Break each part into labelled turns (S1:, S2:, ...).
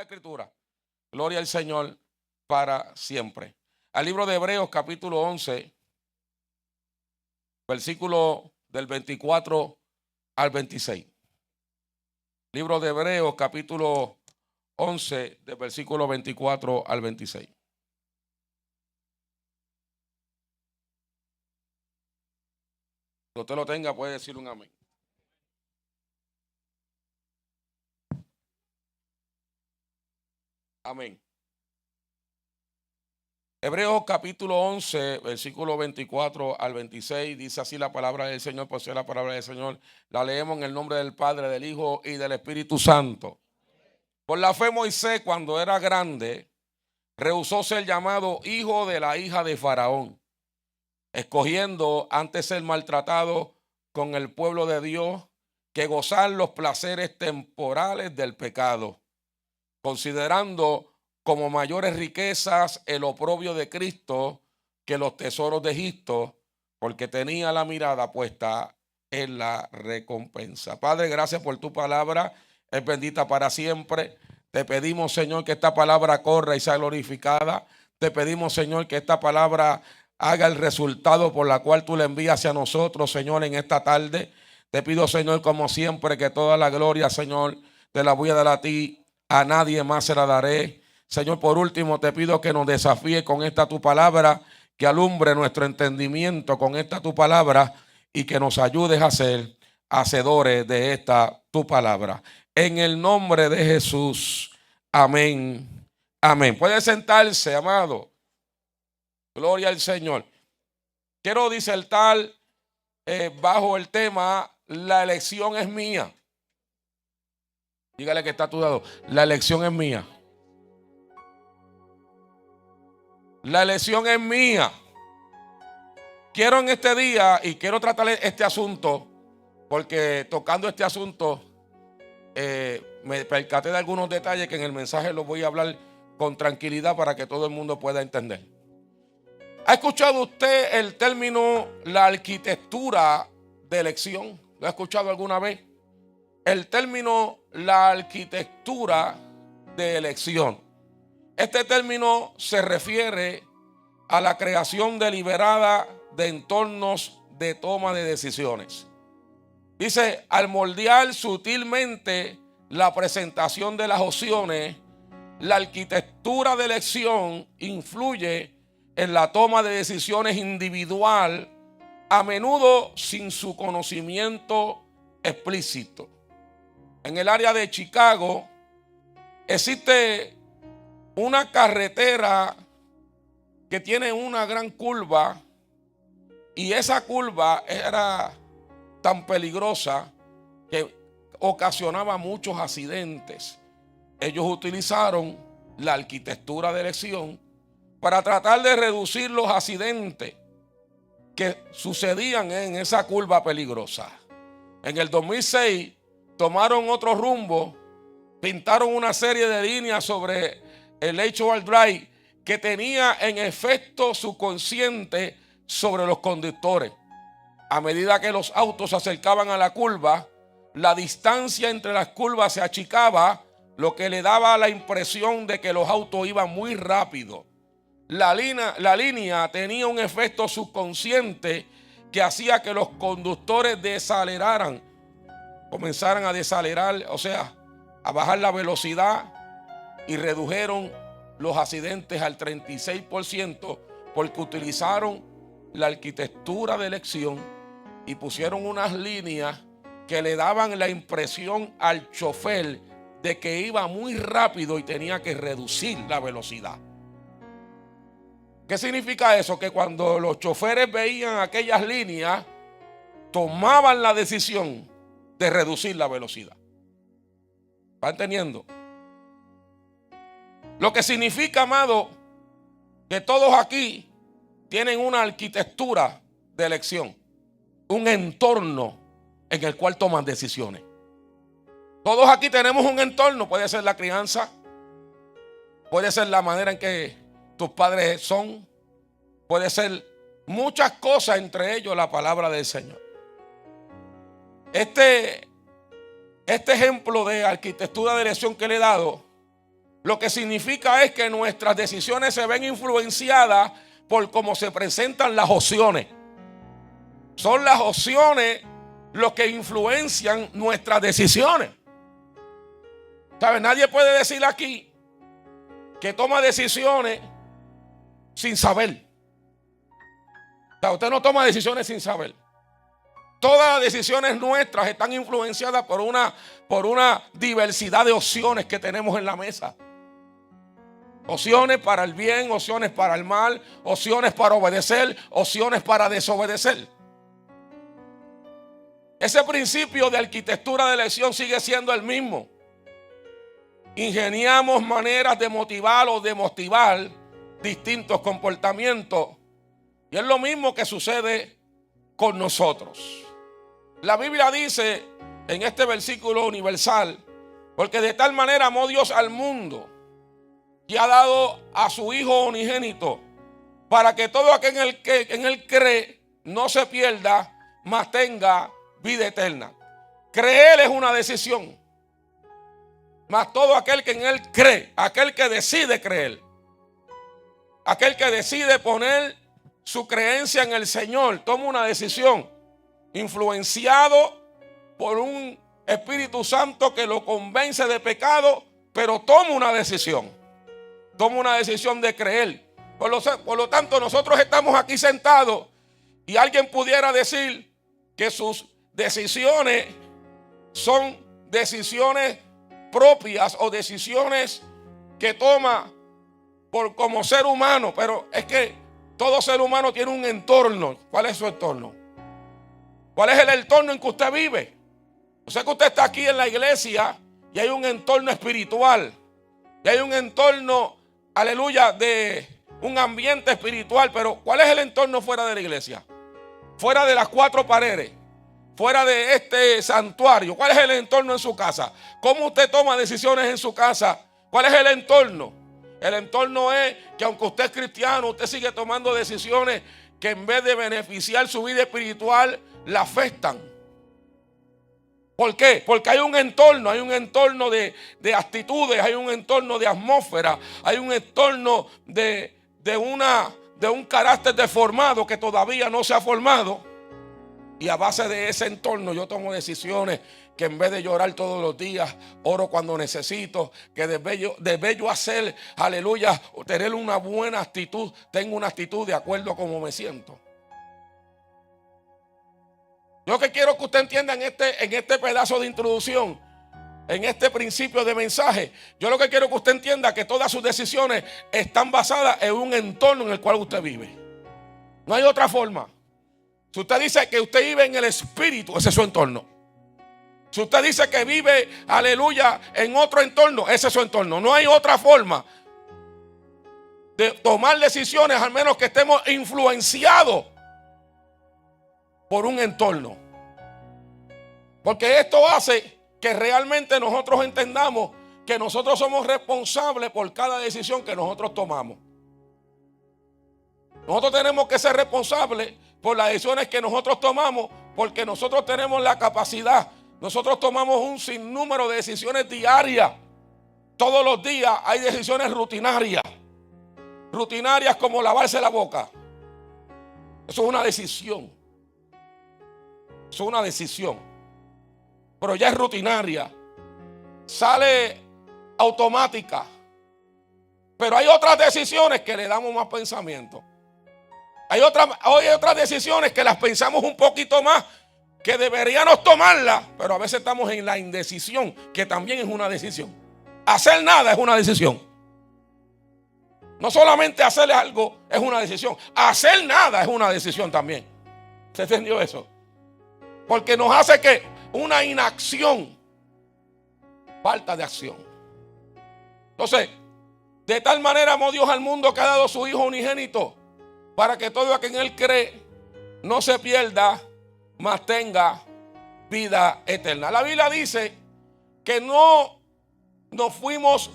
S1: Escritura. Gloria al Señor para siempre. Al libro de Hebreos capítulo 11, versículo del 24 al 26. Libro de Hebreos capítulo 11, del versículo 24 al 26. Si usted lo tenga, puede decir un amén. Amén. Hebreos capítulo 11, versículo 24 al 26, dice así la palabra del Señor, pues la palabra del Señor. La leemos en el nombre del Padre, del Hijo y del Espíritu Santo. Por la fe Moisés, cuando era grande, rehusó ser llamado hijo de la hija de Faraón, escogiendo antes ser maltratado con el pueblo de Dios que gozar los placeres temporales del pecado, considerando como mayores riquezas el oprobio de Cristo que los tesoros de Egipto, porque tenía la mirada puesta en la recompensa. Padre, gracias por tu palabra, es bendita para siempre. Te pedimos, Señor, que esta palabra corra y sea glorificada. Te pedimos, Señor, que esta palabra haga el resultado por la cual tú le envías hacia nosotros, Señor, en esta tarde. Te pido, Señor, como siempre, que toda la gloria, Señor, te la voy a dar a ti. A nadie más se la daré. Señor, por último, te pido que nos desafíe con esta tu palabra, que alumbre nuestro entendimiento con esta tu palabra y que nos ayudes a ser hacedores de esta tu palabra. En el nombre de Jesús. Amén. Amén. Puede sentarse, amado. Gloria al Señor. Quiero disertar bajo el tema, la elección es mía. Dígale que está a tu lado. La elección es mía. La elección es mía. Quiero en este día, y quiero tratar este asunto, porque tocando este asunto, me percaté de algunos detalles que en el mensaje los voy a hablar con tranquilidad para que todo el mundo pueda entender. ¿Ha escuchado usted el término la arquitectura de elección? ¿Lo ha escuchado alguna vez? El término la arquitectura de elección. Este término se refiere a la creación deliberada de entornos de toma de decisiones. Dice, al moldear sutilmente la presentación de las opciones, la arquitectura de elección influye en la toma de decisiones individual, a menudo sin su conocimiento explícito. En el área de Chicago existe una carretera que tiene una gran curva, y esa curva era tan peligrosa que ocasionaba muchos accidentes. Ellos utilizaron la arquitectura de elección para tratar de reducir los accidentes que sucedían en esa curva peligrosa. En el 2006 tomaron otro rumbo, pintaron una serie de líneas sobre el Lakeshore Drive que tenía en efecto subconsciente sobre los conductores. A medida que los autos se acercaban a la curva, la distancia entre las curvas se achicaba, lo que le daba la impresión de que los autos iban muy rápido. La línea tenía un efecto subconsciente que hacía que los conductores desaceleraran, comenzaran a desacelerar, o sea, a bajar la velocidad, y redujeron los accidentes al 36% porque utilizaron la arquitectura de elección y pusieron unas líneas que le daban la impresión al chofer de que iba muy rápido y tenía que reducir la velocidad. ¿Qué significa eso? Que cuando los choferes veían aquellas líneas, tomaban la decisión de reducir la velocidad. ¿Va entendiendo? Lo que significa, amado, que todos aquí tienen una arquitectura de elección, un entorno en el cual toman decisiones. Todos aquí tenemos un entorno, puede ser la crianza, puede ser la manera en que tus padres son, puede ser muchas cosas, entre ellos la palabra del Señor. Este ejemplo de arquitectura de elección que le he dado lo que significa es que nuestras decisiones se ven influenciadas por cómo se presentan las opciones. Son las opciones los que influencian nuestras decisiones. ¿Sabes? Nadie puede decir aquí que toma decisiones sin saber. O sea, usted no toma decisiones sin saber. Todas las decisiones nuestras están influenciadas por una diversidad de opciones que tenemos en la mesa. Opciones para el bien, opciones para el mal, opciones para obedecer, opciones para desobedecer. Ese principio de arquitectura de elección sigue siendo el mismo. Ingeniamos maneras de motivar o demotivar distintos comportamientos. Y es lo mismo que sucede con nosotros. La Biblia dice en este versículo universal: porque de tal manera amó Dios al mundo y ha dado a su Hijo unigénito, para que todo aquel que en él cree no se pierda, mas tenga vida eterna. Creer es una decisión, mas todo aquel que en él cree, aquel que decide creer, aquel que decide poner su creencia en el Señor, toma una decisión, influenciado por un Espíritu Santo que lo convence de pecado, pero toma una decisión. Toma una decisión de creer. Por lo tanto, nosotros estamos aquí sentados y alguien pudiera decir que sus decisiones son decisiones propias o decisiones que toma como ser humano, pero es que todo ser humano tiene un entorno. ¿Cuál es su entorno? ¿Cuál es el entorno en que usted vive? Yo sé que usted está aquí en la iglesia y hay un entorno espiritual. Y hay un entorno, aleluya, de un ambiente espiritual. Pero ¿cuál es el entorno fuera de la iglesia? Fuera de las cuatro paredes. Fuera de este santuario. ¿Cuál es el entorno en su casa? ¿Cómo usted toma decisiones en su casa? ¿Cuál es el entorno? El entorno es que aunque usted es cristiano, usted sigue tomando decisiones que en vez de beneficiar su vida espiritual, la afectan. ¿Por qué? Porque hay un entorno de actitudes, hay un entorno de atmósfera, hay un entorno de un carácter deformado que todavía no se ha formado. Y a base de ese entorno yo tomo decisiones que en vez de llorar todos los días, oro cuando necesito, que debe yo hacer, aleluya, tener una buena actitud, tengo una actitud de acuerdo a cómo me siento. Yo que quiero que usted entienda en este pedazo de introducción, en este principio de mensaje, yo lo que quiero que usted entienda que todas sus decisiones están basadas en un entorno en el cual usted vive. No hay otra forma. Si usted dice que usted vive en el Espíritu, ese es su entorno. Si usted dice que vive, aleluya, en otro entorno, ese es su entorno. No hay otra forma de tomar decisiones, al menos que estemos influenciados por un entorno. Porque esto hace que realmente nosotros entendamos que nosotros somos responsables por cada decisión que nosotros tomamos. Nosotros tenemos que ser responsables por las decisiones que nosotros tomamos, porque nosotros tenemos la capacidad. Nosotros tomamos un sinnúmero de decisiones diarias. Todos los días hay decisiones rutinarias. Rutinarias como lavarse la boca. Eso es una decisión. Eso es una decisión. Pero ya es rutinaria. Sale automática. Pero hay otras decisiones que le damos más pensamiento. Hay otras decisiones que las pensamos un poquito más, que deberíamos tomarlas, pero a veces estamos en la indecisión, que también es una decisión. Hacer nada es una decisión. No solamente hacer algo es una decisión, hacer nada es una decisión también. ¿Se entendió eso? Porque nos hace que una inacción, falta de acción. Entonces, de tal manera amó Dios al mundo que ha dado a su Hijo unigénito, para que todo aquel que en él cree no se pierda, mas tenga vida eterna. La Biblia dice que no nos fuimos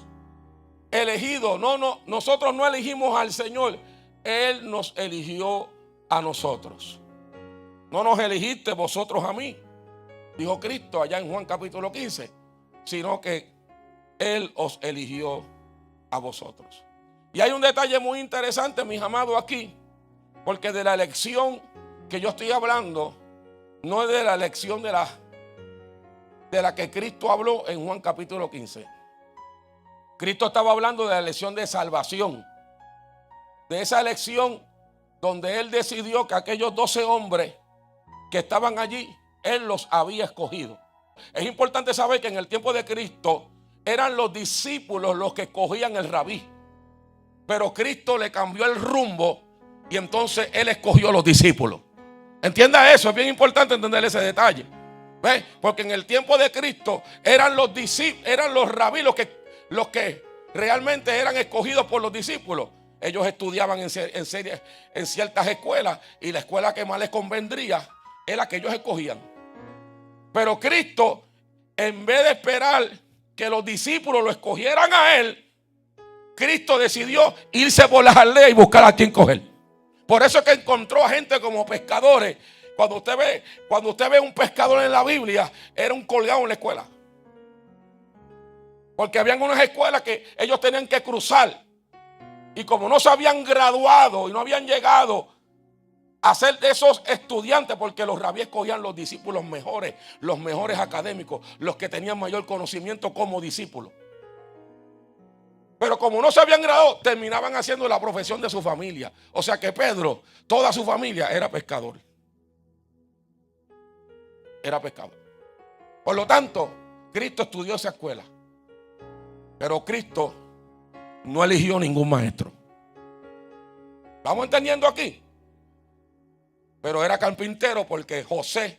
S1: elegidos, nosotros no elegimos al Señor, Él nos eligió a nosotros. No nos elegiste vosotros a mí, dijo Cristo allá en Juan capítulo 15, sino que Él os eligió a vosotros. Y hay un detalle muy interesante, mis amados, aquí, porque de la elección que yo estoy hablando no es de la elección de la que Cristo habló en Juan capítulo 15. Cristo estaba hablando de la elección de salvación, de esa elección donde Él decidió que aquellos 12 hombres que estaban allí, Él los había escogido. Es importante saber que en el tiempo de Cristo eran los discípulos los que escogían el rabí, pero Cristo le cambió el rumbo y entonces Él escogió a los discípulos. Entienda eso, es bien importante entender ese detalle. ¿Ves? Porque en el tiempo de Cristo eran los discípulos, eran los rabí los que realmente eran escogidos por los discípulos. Ellos estudiaban en ciertas escuelas y la escuela que más les convendría es la que ellos escogían. Pero Cristo, en vez de esperar que los discípulos lo escogieran a Él, Cristo decidió irse por las aldeas y buscar a quien coger. Por eso es que encontró a gente como pescadores. Cuando usted ve un pescador en la Biblia, era un colgado en la escuela. Porque habían unas escuelas que ellos tenían que cruzar. Y como no se habían graduado y no habían llegado a ser de esos estudiantes, porque los rabíes escogían los discípulos mejores, los mejores académicos, los que tenían mayor conocimiento como discípulos. Pero como no se habían graduado, terminaban haciendo la profesión de su familia. O sea que Pedro, toda su familia era pescador. Era pescador. Por lo tanto, Cristo estudió esa escuela. Pero Cristo no eligió ningún maestro. ¿Vamos entendiendo aquí? Pero era carpintero porque José,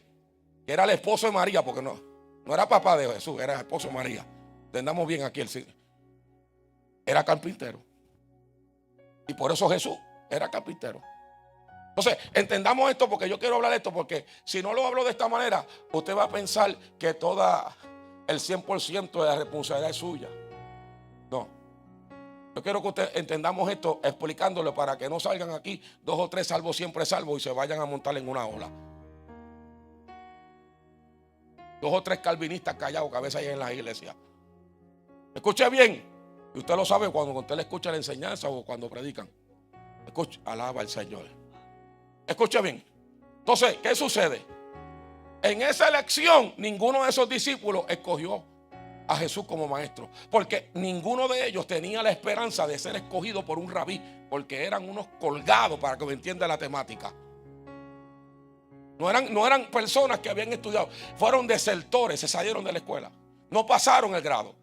S1: que era el esposo de María, porque no era papá de Jesús, era el esposo de María. Entendamos bien aquí el signo. Era carpintero. Y por eso Jesús era carpintero. Entonces, entendamos esto porque yo quiero hablar de esto, porque si no lo hablo de esta manera, usted va a pensar que toda el 100% de la responsabilidad es suya. No. Yo quiero que usted entendamos esto explicándole para que no salgan aquí 2 o 3 salvos siempre salvos y se vayan a montar en una ola. 2 o 3 calvinistas callados que a veces hay en las iglesias. Escuche bien. Y usted lo sabe cuando usted le escucha la enseñanza o cuando predican. Escuche, alaba al Señor. Escuche bien. Entonces, ¿qué sucede? En esa elección, ninguno de esos discípulos escogió a Jesús como maestro, porque ninguno de ellos tenía la esperanza de ser escogido por un rabí, porque eran unos colgados, para que me entienda la temática. No eran personas que habían estudiado, fueron desertores, se salieron de la escuela, no pasaron el grado.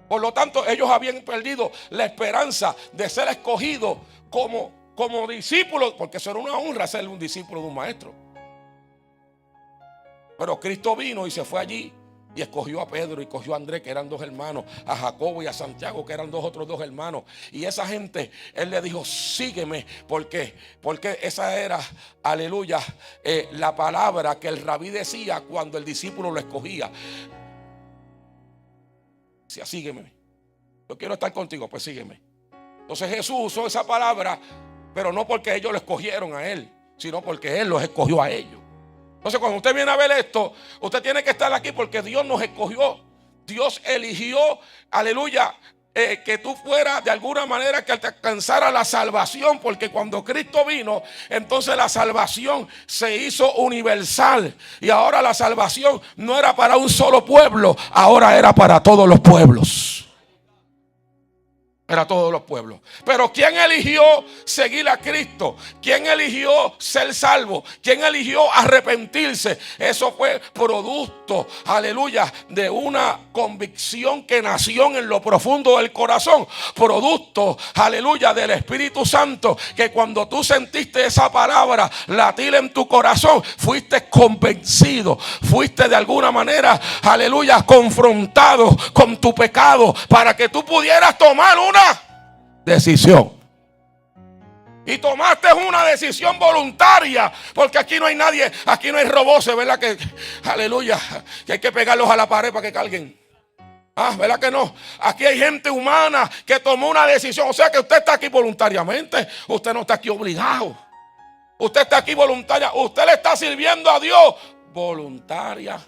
S1: Por lo tanto, ellos habían perdido la esperanza de ser escogidos como discípulos, porque eso era una honra ser un discípulo de un maestro. Pero Cristo vino y se fue allí y escogió a Pedro y escogió a Andrés, que eran 2 hermanos, a Jacobo y a Santiago, que eran otros 2 hermanos. Y esa gente, Él le dijo, sígueme. ¿Por qué? Porque esa era, aleluya, la palabra que el rabí decía cuando el discípulo lo escogía. Decía, sígueme. Yo quiero estar contigo, pues sígueme. Entonces Jesús usó esa palabra, pero no porque ellos lo escogieron a Él, sino porque Él los escogió a ellos. Entonces cuando usted viene a ver esto, usted tiene que estar aquí porque Dios nos escogió. Dios eligió, aleluya, que tú fueras de alguna manera que te alcanzara la salvación, porque cuando Cristo vino, entonces la salvación se hizo universal. Y ahora la salvación no era para un solo pueblo, ahora era para todos los pueblos. Era todos los pueblos. Pero ¿quién eligió seguir a Cristo? ¿Quién eligió ser salvo? ¿Quién eligió arrepentirse? Eso fue producto, aleluya, de una convicción que nació en lo profundo del corazón. Producto, aleluya, del Espíritu Santo, que cuando tú sentiste esa palabra latir en tu corazón, fuiste convencido, fuiste de alguna manera, aleluya, confrontado con tu pecado para que tú pudieras tomar una decisión. Y tomaste una decisión voluntaria, porque aquí no hay nadie, aquí no hay robots, ¿verdad? Que, aleluya, que hay que pegarlos a la pared para que carguen. ¿Verdad que no? Aquí hay gente humana que tomó una decisión. O sea que usted está aquí voluntariamente. Usted no está aquí obligado. Usted está aquí voluntaria. Usted le está sirviendo a Dios voluntariamente.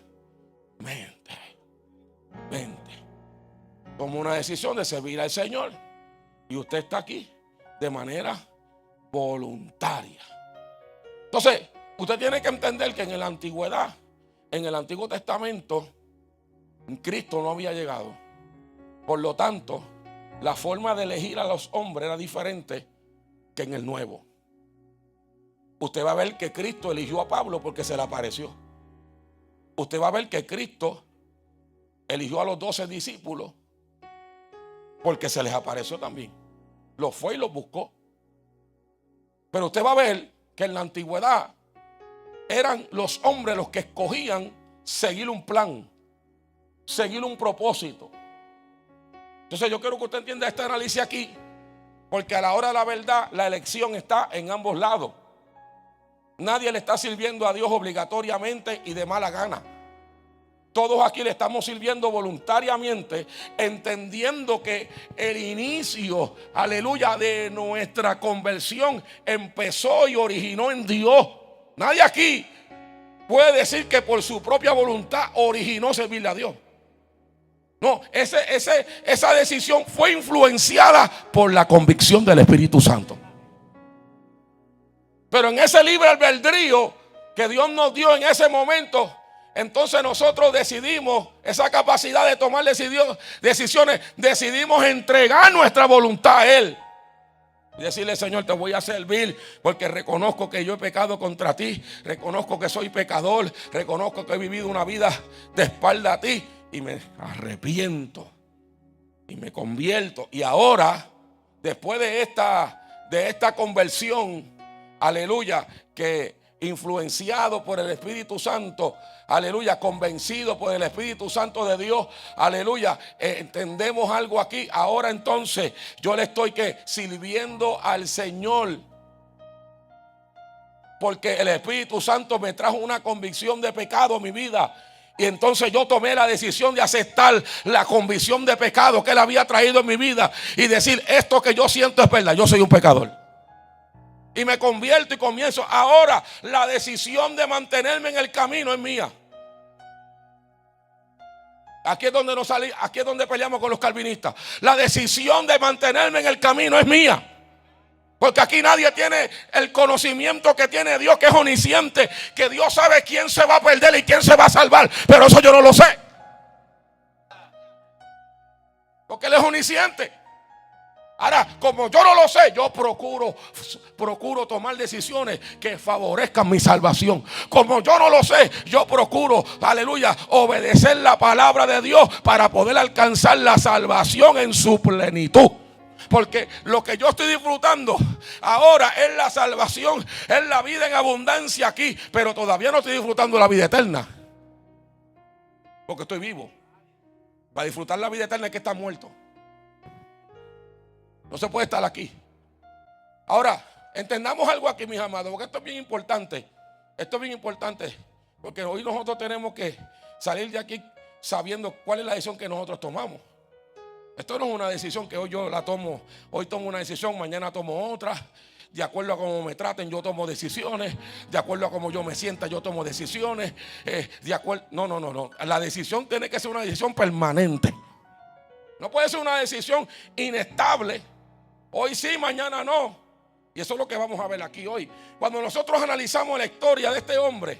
S1: Tomó una decisión de servir al Señor. Y usted está aquí de manera voluntaria. Entonces, usted tiene que entender que en la antigüedad, en el Antiguo Testamento, Cristo no había llegado. Por lo tanto, la forma de elegir a los hombres era diferente que en el Nuevo. Usted va a ver que Cristo eligió a Pablo porque se le apareció. Usted va a ver que Cristo eligió a los 12 discípulos porque se les apareció también. Los fue y los buscó. Pero usted va a ver que en la antigüedad eran los hombres los que escogían seguir un plan, seguir un propósito. Entonces yo quiero que usted entienda este análisis aquí, porque a la hora de la verdad la elección está en ambos lados. Nadie le está sirviendo a Dios obligatoriamente y de mala gana. Todos aquí le estamos sirviendo voluntariamente, entendiendo que el inicio, aleluya, de nuestra conversión empezó y originó en Dios. Nadie aquí puede decir que por su propia voluntad originó servirle a Dios. No, esa decisión fue influenciada por la convicción del Espíritu Santo. Pero en ese libre albedrío que Dios nos dio en ese momento, entonces nosotros decidimos, esa capacidad de tomar decisiones, decidimos entregar nuestra voluntad a Él. Y decirle: Señor, te voy a servir porque reconozco que yo he pecado contra ti, reconozco que soy pecador, reconozco que he vivido una vida de espalda a ti y me arrepiento y me convierto. Y ahora, después de esta conversión, aleluya, que influenciado por el Espíritu Santo, aleluya, convencido por el Espíritu Santo de Dios, aleluya, entendemos algo aquí. Ahora entonces yo le estoy sirviendo al Señor, porque el Espíritu Santo me trajo una convicción de pecado a mi vida. Y entonces yo tomé la decisión de aceptar la convicción de pecado que Él había traído en mi vida y decir: esto que yo siento es verdad, yo soy un pecador. Y me convierto y comienzo. Ahora la decisión de mantenerme en el camino es mía. Aquí es donde aquí es donde peleamos con los calvinistas. La decisión de mantenerme en el camino es mía. Porque aquí nadie tiene el conocimiento que tiene Dios, que es omnisciente, que Dios sabe quién se va a perder y quién se va a salvar. Pero eso yo no lo sé, porque Él es omnisciente. Ahora, como yo no lo sé, yo procuro tomar decisiones que favorezcan mi salvación. Como yo no lo sé, yo procuro, aleluya, obedecer la palabra de Dios para poder alcanzar la salvación en su plenitud. Porque lo que yo estoy disfrutando ahora es la salvación, es la vida en abundancia aquí, pero todavía no estoy disfrutando la vida eterna, porque estoy vivo. Para disfrutar la vida eterna hay que estar muerto. No se puede estar aquí. Ahora, entendamos algo aquí, mis amados, porque esto es bien importante. Esto es bien importante, porque hoy nosotros tenemos que salir de aquí sabiendo cuál es la decisión que nosotros tomamos. Esto no es una decisión que hoy yo la tomo. Hoy tomo una decisión, mañana tomo otra. De acuerdo a cómo me traten, yo tomo decisiones. De acuerdo a cómo yo me sienta, yo tomo decisiones. No. La decisión tiene que ser una decisión permanente. No puede ser una decisión inestable. Hoy sí, mañana no. Y eso es lo que vamos a ver aquí hoy. Cuando nosotros analizamos la historia de este hombre,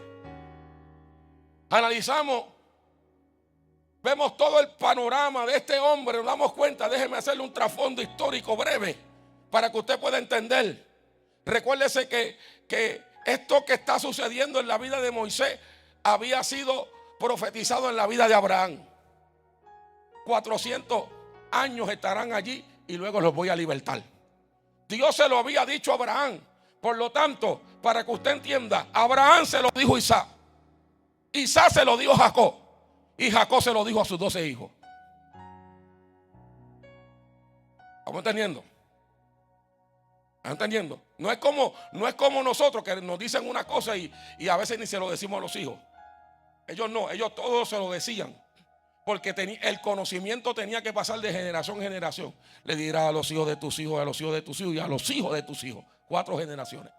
S1: vemos todo el panorama de este hombre, nos damos cuenta. Déjeme hacerle un trasfondo histórico breve para que usted pueda entender. Recuérdese que esto que está sucediendo en la vida de Moisés había sido profetizado en la vida de Abraham. 400 años estarán allí y luego los voy a libertar. Dios se lo había dicho a Abraham. Por lo tanto, para que usted entienda, Abraham se lo dijo a Isaac, Isaac se lo dijo a Jacob y Jacob se lo dijo a sus 12 hijos. ¿Estamos entendiendo? ¿Están entendiendo? No es como nosotros, que nos dicen una cosa y a veces ni se lo decimos a los hijos. Ellos no, ellos todos se lo decían, porque el conocimiento tenía que pasar de generación en generación. Le dirás a los hijos de tus hijos, a los hijos de tus hijos y a los hijos de tus hijos. 4 generaciones.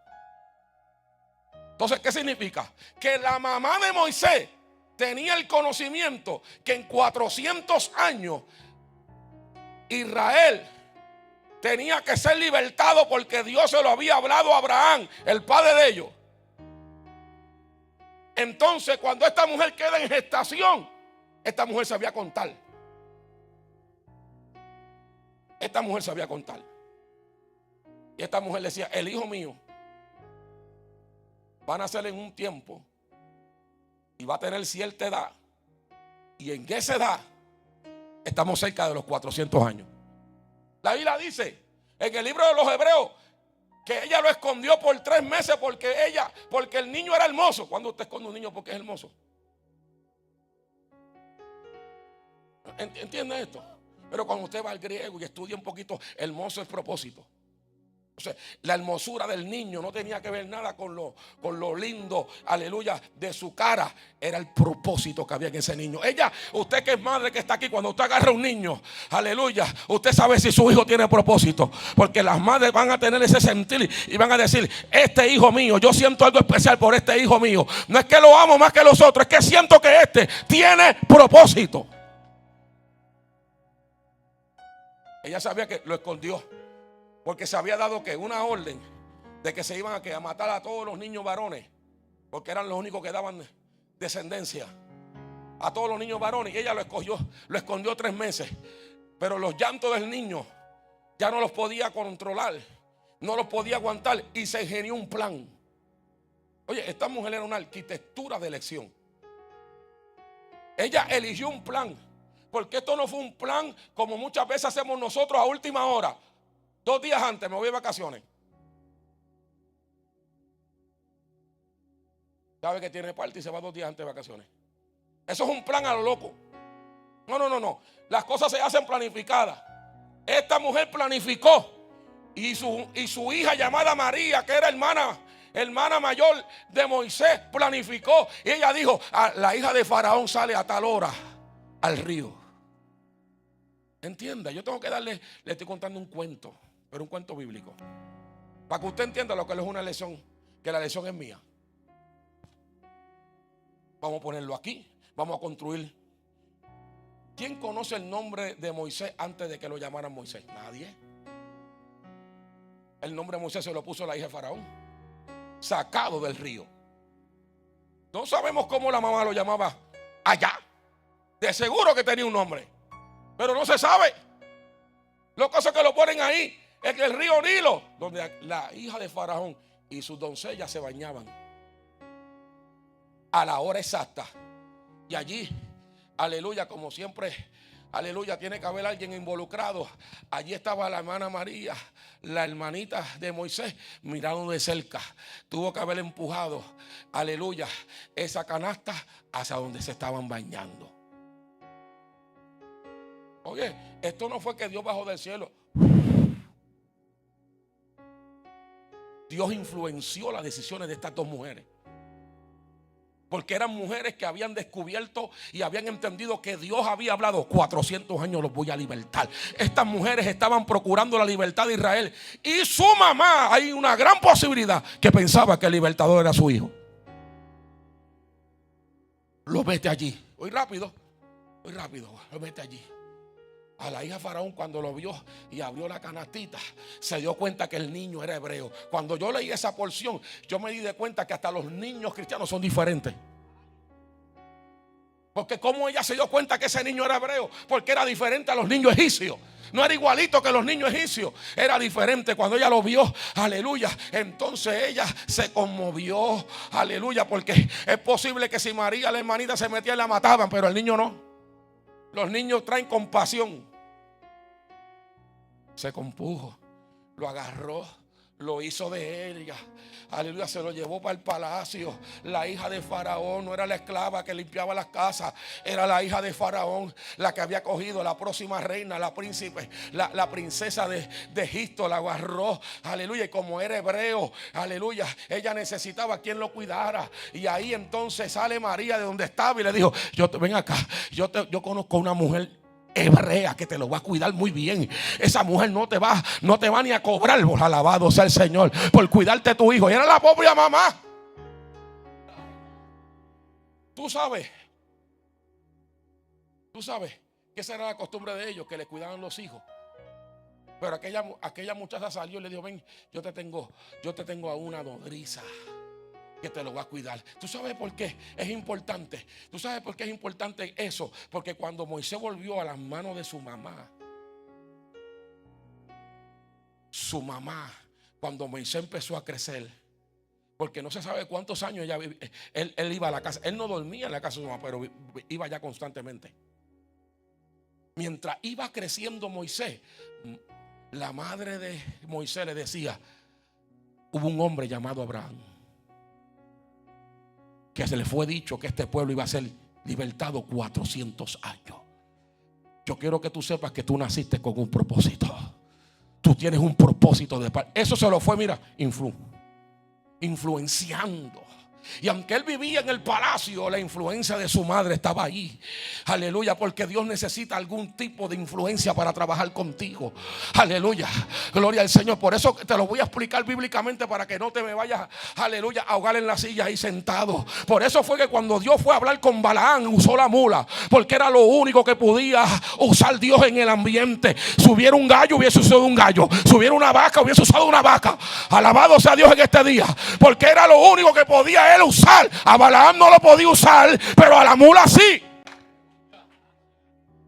S1: Entonces, ¿qué significa? Que la mamá de Moisés tenía el conocimiento que en 400 años Israel tenía que ser libertado porque Dios se lo había hablado a Abraham, el padre de ellos. Entonces, cuando esta mujer queda en gestación, esta mujer sabía contar. Esta mujer sabía contar. Y esta mujer decía: el hijo mío va a nacer en un tiempo y va a tener cierta edad. Y en esa edad estamos cerca de los 400 años. La Biblia dice en el libro de los Hebreos que ella lo escondió por 3 meses porque el niño era hermoso. ¿Cuándo usted esconde un niño porque es hermoso? ¿Entiende esto? Pero cuando usted va al griego y estudia un poquito, hermoso es propósito. O sea, la hermosura del niño no tenía que ver nada con lo lindo, aleluya, de su cara. Era el propósito que había en ese niño. Usted que es madre que está aquí, cuando usted agarra a un niño, aleluya, usted sabe si su hijo tiene propósito. Porque las madres van a tener ese sentir y van a decir: este hijo mío, yo siento algo especial por este hijo mío. No es que lo amo más que los otros, es que siento que este tiene propósito. Ella sabía que lo escondió, porque se había dado que una orden de que se iban a matar a todos los niños varones, porque eran los únicos que daban descendencia, a todos los niños varones. Y ella lo escondió 3 meses. Pero los llantos del niño ya no los podía controlar, no los podía aguantar, y se ingenió un plan. Oye, esta mujer era una arquitectura de elección. Ella eligió un plan, porque esto no fue un plan como muchas veces hacemos nosotros a última hora. 2 días antes me voy de vacaciones. Sabe que tiene parte y se va 2 días antes de vacaciones. Eso es un plan a lo loco. No. Las cosas se hacen planificadas. Esta mujer planificó. Y su hija llamada María, que era hermana mayor de Moisés, planificó. Y ella dijo: la hija de Faraón sale a tal hora al río. Entienda, yo tengo que le estoy contando un cuento, pero un cuento bíblico, para que usted entienda lo que es una lección, que la lección es mía. Vamos a ponerlo aquí, vamos a construir. ¿Quién conoce el nombre de Moisés antes de que lo llamaran Moisés? Nadie. El nombre de Moisés se lo puso la hija de Faraón, sacado del río. No sabemos cómo la mamá lo llamaba allá. De seguro que tenía un nombre, pero no se sabe. Lo que pasa es que lo ponen ahí, en el río Nilo, donde la hija de Faraón y sus doncellas se bañaban a la hora exacta. Y allí, aleluya, como siempre, aleluya, tiene que haber alguien involucrado. Allí estaba la hermana María, la hermanita de Moisés, mirando de cerca. Tuvo que haber empujado, aleluya, esa canasta hacia donde se estaban bañando. Oye, esto no fue que Dios bajó del cielo. Dios influenció las decisiones de estas 2 mujeres. Porque eran mujeres que habían descubierto y habían entendido que Dios había hablado: 400 años los voy a libertar. Estas mujeres estaban procurando la libertad de Israel. Y su mamá, hay una gran posibilidad que pensaba que el libertador era su hijo. Lo mete allí. Voy rápido, lo mete allí. A la hija de Faraón, cuando lo vio y abrió la canastita, se dio cuenta que el niño era hebreo. Cuando yo leí esa porción, yo me di de cuenta que hasta los niños cristianos son diferentes. Porque como ella se dio cuenta que ese niño era hebreo, porque era diferente a los niños egipcios. No era igualito que los niños egipcios, era diferente. Cuando ella lo vio, aleluya, entonces ella se conmovió, aleluya, porque es posible que si María, la hermanita, se metía y la mataban, pero el niño no. Los niños traen compasión. Se compuso, lo agarró, lo hizo de ella, aleluya, se lo llevó para el palacio. La hija de Faraón no era la esclava que limpiaba las casas, era la hija de Faraón la que había cogido la próxima reina, la príncipe, la princesa de Egipto. La agarró, aleluya, y como era hebreo, aleluya, ella necesitaba quien lo cuidara. Y ahí entonces sale María de donde estaba y le dijo: ven acá, yo conozco una mujer hebrea que te lo va a cuidar muy bien. Esa mujer no te va ni a cobrar. Alabado sea el Señor por cuidarte tu hijo. Y era la pobre mamá. Tú sabes que esa era la costumbre de ellos, que le cuidaban los hijos. Pero aquella muchacha salió y le dijo: ven, yo te tengo a una nodriza que te lo va a cuidar. ¿Tú sabes por qué es importante? ¿Tú sabes por qué es importante eso? Porque cuando Moisés volvió a las manos de su mamá, cuando Moisés empezó a crecer, porque no se sabe cuántos años él iba a la casa. Él no dormía en la casa de su mamá, pero iba allá constantemente. Mientras iba creciendo Moisés, la madre de Moisés le decía: hubo un hombre llamado Abraham, que se le fue dicho que este pueblo iba a ser libertado 400 años. Yo quiero que tú sepas que tú naciste con un propósito. Tú tienes un propósito de paz. Eso se lo fue, mira, influenciando. Y aunque él vivía en el palacio, la influencia de su madre estaba ahí. Aleluya, porque Dios necesita algún tipo de influencia para trabajar contigo. Aleluya, gloria al Señor. Por eso te lo voy a explicar bíblicamente, para que no te me vayas, aleluya, a ahogar en la silla ahí sentado. Por eso fue que cuando Dios fue a hablar con Balaam, usó la mula, porque era lo único que podía usar Dios en el ambiente. Si hubiera un gallo, hubiese usado un gallo. Si hubiera una vaca, hubiese usado una vaca. Alabado sea Dios en este día, porque era lo único que podía él usar. A Balaam no lo podía usar, pero a la mula sí.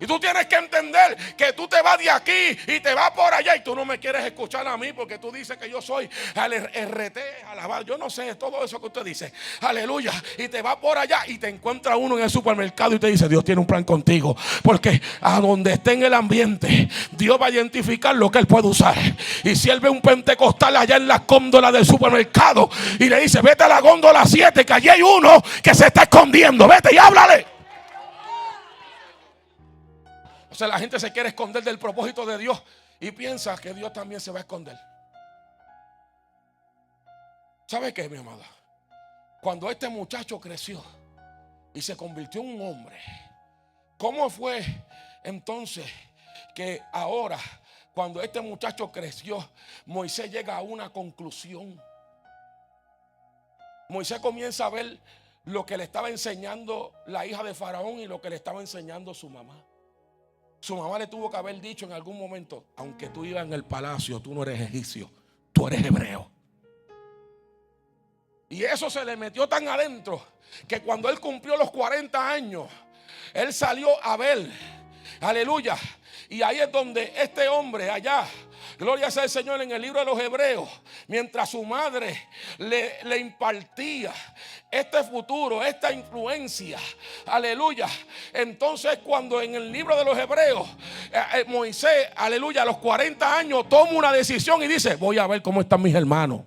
S1: Y tú tienes que entender que tú te vas de aquí y te vas por allá, y tú no me quieres escuchar a mí porque tú dices que yo soy el RT, alabar, yo no sé, todo eso que usted dice, aleluya. Y te vas por allá y te encuentra uno en el supermercado y te dice: Dios tiene un plan contigo, porque a donde esté en el ambiente, Dios va a identificar lo que él puede usar. Y si él ve un pentecostal allá en la góndola del supermercado y le dice: vete a la góndola 7, que allí hay uno que se está escondiendo, vete y háblale. O sea, la gente se quiere esconder del propósito de Dios y piensa que Dios también se va a esconder. ¿Sabe qué, mi amada? Cuando este muchacho creció y se convirtió en un hombre, ¿cómo fue entonces que ahora, cuando este muchacho creció, Moisés llega a una conclusión? Moisés comienza a ver lo que le estaba enseñando la hija de Faraón y lo que le estaba enseñando su mamá. Su mamá le tuvo que haber dicho en algún momento: aunque tú ibas en el palacio, tú no eres egipcio, tú eres hebreo. Y eso se le metió tan adentro que cuando él cumplió los 40 años, él salió a ver, aleluya. Y ahí es donde este hombre allá, gloria sea el Señor, en el libro de los Hebreos, mientras su madre le impartía este futuro, esta influencia, aleluya. Entonces, cuando en el libro de los Hebreos, Moisés, aleluya, a los 40 años toma una decisión y dice: voy a ver cómo están mis hermanos.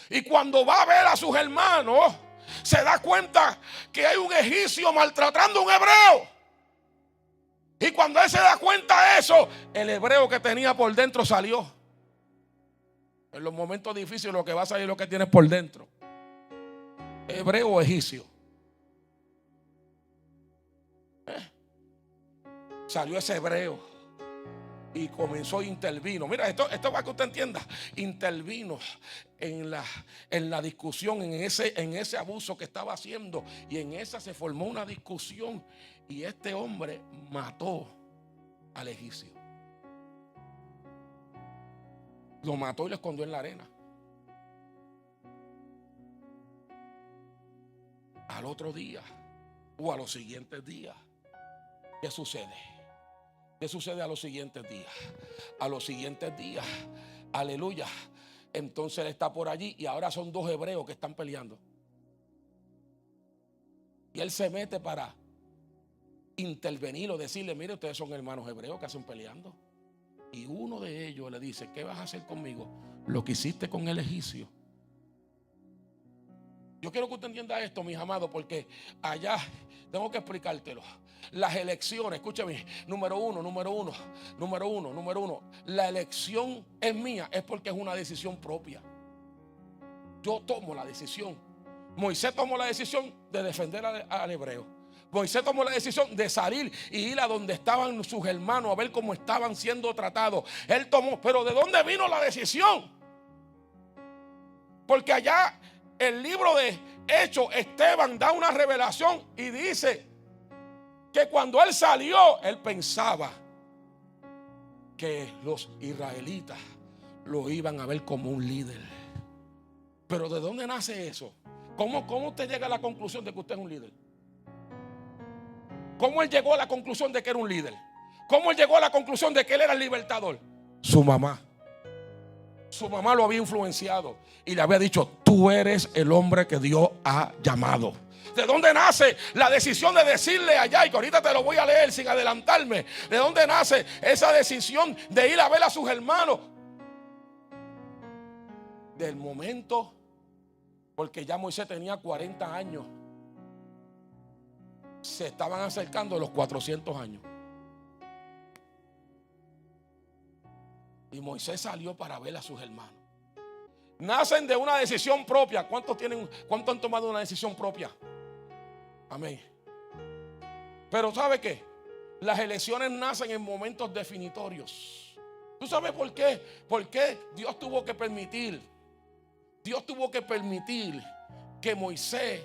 S1: Y cuando va a ver a sus hermanos, se da cuenta que hay un egipcio maltratando a un hebreo. Y cuando él se da cuenta de eso, el hebreo que tenía por dentro salió. En los momentos difíciles lo que va a salir es lo que tienes por dentro. Hebreo o egipcio. Salió ese hebreo y comenzó, intervino. Mira, esto para que usted entienda. Intervino en la discusión, en ese abuso que estaba haciendo. Y en esa se formó una discusión. Y este hombre mató al egipcio. Lo mató y lo escondió en la arena. Al otro día, o a los siguientes días, ¿qué sucede? ¿Qué sucede a los siguientes días? A los siguientes días, aleluya, entonces él está por allí y ahora son dos hebreos que están peleando. Y él se mete para intervenir o decirle: mire, ustedes son hermanos hebreos que hacen peleando. Y uno de ellos le dice: ¿qué vas a hacer conmigo? Lo que hiciste con el egipcio. Yo quiero que usted entienda esto, mis amados, porque allá tengo que explicártelo. Las elecciones, escúchame, número uno. La elección es mía, es porque es una decisión propia. Yo tomo la decisión. Moisés tomó la decisión de defender al hebreo. Moisés tomó la decisión de salir y ir a donde estaban sus hermanos a ver cómo estaban siendo tratados. Él tomó, pero ¿de dónde vino la decisión? Porque allá el libro de Hechos, Esteban da una revelación y dice que cuando él salió, él pensaba que los israelitas lo iban a ver como un líder. Pero ¿de dónde nace eso? ¿Cómo usted llega a la conclusión de que usted es un líder? ¿Cómo él llegó a la conclusión de que era un líder? ¿Cómo él llegó a la conclusión de que él era el libertador? Su mamá. Su mamá lo había influenciado y le había dicho: tú eres el hombre que Dios ha llamado. ¿De dónde nace la decisión de decirle allá? Y que ahorita te lo voy a leer sin adelantarme. ¿De dónde nace esa decisión de ir a ver a sus hermanos? Del momento, porque ya Moisés tenía 40 años. Se estaban acercando los 400 años. Y Moisés salió para ver a sus hermanos. Nacen de una decisión propia. ¿Cuántos han tomado una decisión propia? Amén. Pero ¿sabe qué? Las elecciones nacen en momentos definitorios. ¿Tú sabes por qué? Porque Dios tuvo que permitir que Moisés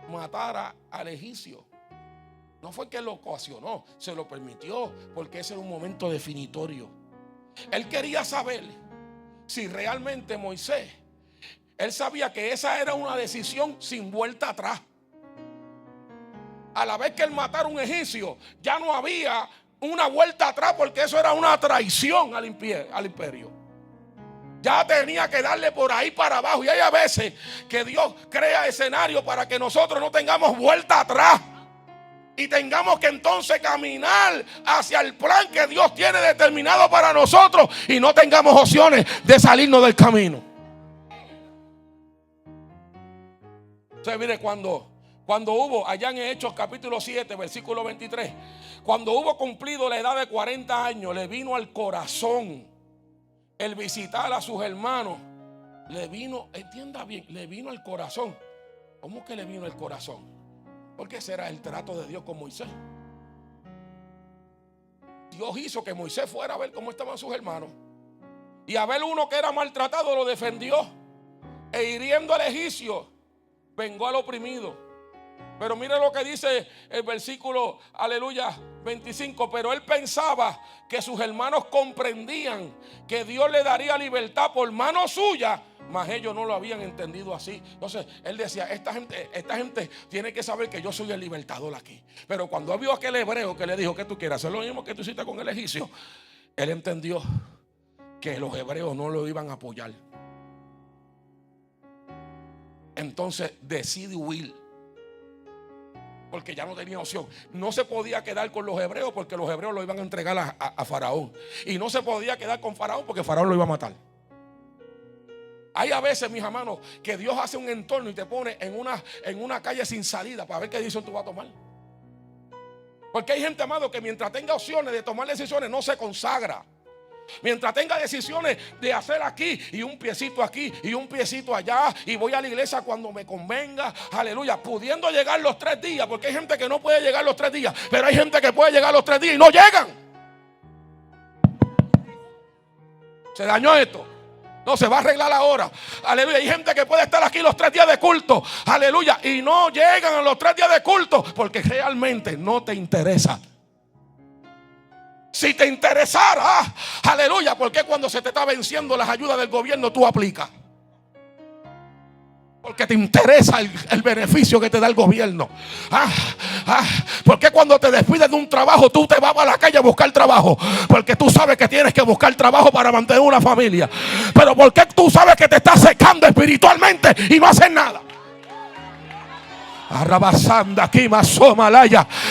S1: matara al egipcio. No fue que lo ocasionó, se lo permitió, porque ese era un momento definitorio. Él quería saber si realmente Moisés, él sabía que esa era una decisión sin vuelta atrás. A la vez que él matara a un egipcio, ya no había una vuelta atrás, porque eso era una traición al imperio. Ya tenía que darle por ahí para abajo. Y hay a veces que Dios crea escenario para que nosotros no tengamos vuelta atrás y tengamos que entonces caminar hacia el plan que Dios tiene determinado para nosotros y no tengamos opciones de salirnos del camino. Entonces mire, cuando hubo, allá en Hechos capítulo 7 versículo 23, cuando hubo cumplido la edad de 40 años, le vino al corazón el visitar a sus hermanos. Le vino, entienda bien, le vino al corazón. ¿Cómo que le vino al corazón? Porque ese era el trato de Dios con Moisés. Dios hizo que Moisés fuera a ver cómo estaban sus hermanos. Y a ver uno que era maltratado lo defendió. E hiriendo al egipcio, vengó al oprimido. Pero mire lo que dice el versículo, aleluya, 25. Pero él pensaba que sus hermanos comprendían que Dios le daría libertad por mano suya, mas ellos no lo habían entendido así. Entonces él decía: esta gente tiene que saber que yo soy el libertador aquí. Pero cuando vio a aquel hebreo que le dijo: ¿qué tú quieres? ¿Hacer lo mismo que tú hiciste con el egipcio? Él entendió que los hebreos no lo iban a apoyar. Entonces decide huir, porque ya no tenía opción. No se podía quedar con los hebreos, porque los hebreos lo iban a entregar a Faraón. Y no se podía quedar con Faraón, porque Faraón lo iba a matar. Hay a veces, mis hermanos, que Dios hace un entorno y te pone en una calle sin salida para ver qué decisión tú vas a tomar. Porque hay gente, amado, que mientras tenga opciones de tomar decisiones no se consagra. Mientras tenga decisiones de hacer aquí y un piecito aquí y un piecito allá, y voy a la iglesia cuando me convenga, aleluya, pudiendo llegar los 3 días, porque hay gente que no puede llegar los 3 días, pero hay gente que puede llegar los 3 días y no llegan. Se dañó esto. No, se va a arreglar ahora. Aleluya. Hay gente que puede estar aquí los 3 días de culto. Aleluya. Y no llegan a los 3 días de culto porque realmente no te interesa. Si te interesara, aleluya, porque cuando se te está venciendo las ayudas del gobierno tú aplicas. Porque te interesa el beneficio que te da el gobierno. Porque cuando te despides de un trabajo tú te vas a la calle a buscar trabajo. Porque tú sabes que tienes que buscar trabajo para mantener una familia. Pero porque tú sabes que te estás secando espiritualmente y no haces nada.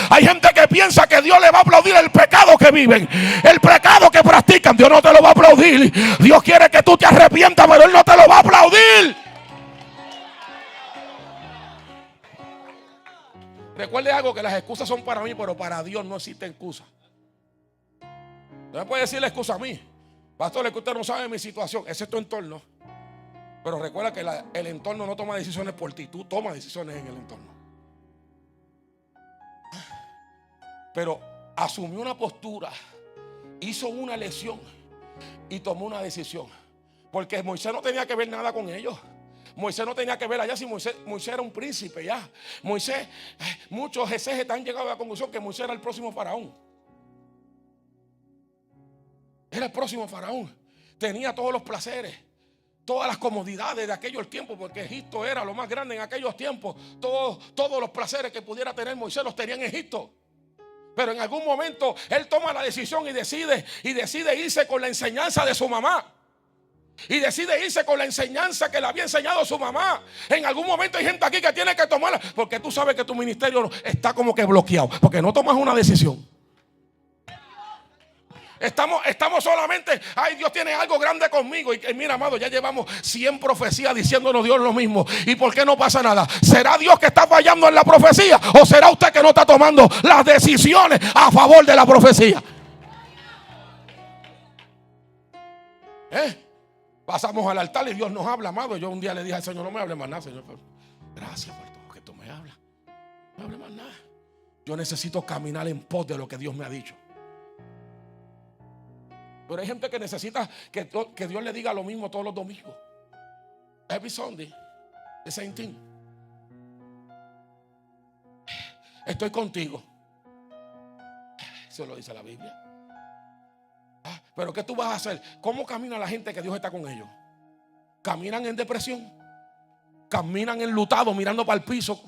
S1: Hay gente que piensa que Dios le va a aplaudir el pecado que viven, el pecado que practican. Dios no te lo va a aplaudir. Dios quiere que tú te arrepientas, pero Él no te lo va a aplaudir. Recuerde algo, que las excusas son para mí, pero para Dios no existe excusa. No me puede decir la excusa a mí: pastor, es que usted no sabe mi situación. Ese es tu entorno. Pero recuerda que el entorno no toma decisiones por ti, tú tomas decisiones en el entorno. Pero asumió una postura, hizo una elección y tomó una decisión. Porque Moisés no tenía que ver nada con ellos. Moisés no tenía que ver allá. Si Moisés era un príncipe ya. Moisés, muchos exégetas han llegado a la conclusión que Moisés era el próximo faraón. Era el próximo faraón. Tenía todos los placeres, todas las comodidades de aquellos tiempos, porque Egipto era lo más grande en aquellos tiempos. Todos los placeres que pudiera tener Moisés los tenía en Egipto. Pero en algún momento él toma la decisión y decide irse con la enseñanza de su mamá. Y decide irse con la enseñanza que le había enseñado su mamá. En algún momento hay gente aquí que tiene que tomarla, porque tú sabes que tu ministerio está como que bloqueado, porque no tomas una decisión. Estamos solamente, ay, Dios tiene algo grande conmigo. Y mira, amado, ya llevamos 100 profecías diciéndonos Dios lo mismo. ¿Y por qué no pasa nada? ¿Será Dios que está fallando en la profecía? ¿O será usted que no está tomando las decisiones a favor de la profecía? Pasamos al altar y Dios nos habla, amado. Yo un día le dije al Señor, no me hable más nada, Señor. Gracias por todo que tú me hablas. No me hable más nada. Yo necesito caminar en pos de lo que Dios me ha dicho. Pero hay gente que necesita que Dios le diga lo mismo todos los domingos. Every Sunday, the same thing. Estoy contigo. Eso lo dice la Biblia. Pero ¿qué tú vas a hacer? ¿Cómo camina la gente que Dios está con ellos? ¿Caminan en depresión? ¿Caminan enlutados mirando para el piso?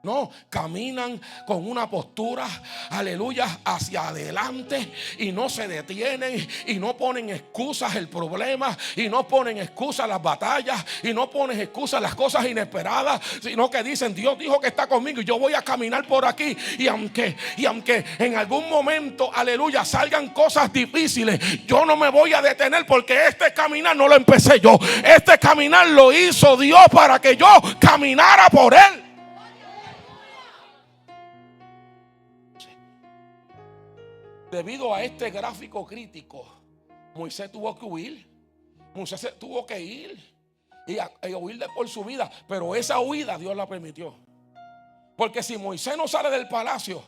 S1: No, caminan con una postura, aleluya, hacia adelante y no se detienen y no ponen excusas el problema y no ponen excusas las batallas y no ponen excusas las cosas inesperadas, sino que dicen, Dios dijo que está conmigo y yo voy a caminar por aquí. Y aunque en algún momento, aleluya, salgan cosas difíciles, yo no me voy a detener, porque este caminar no lo empecé yo. Este caminar lo hizo Dios para que yo caminara por él. Debido a este gráfico crítico, Moisés tuvo que huir. Moisés tuvo que ir y huir por su vida. Pero esa huida Dios la permitió. Porque si Moisés no sale del palacio,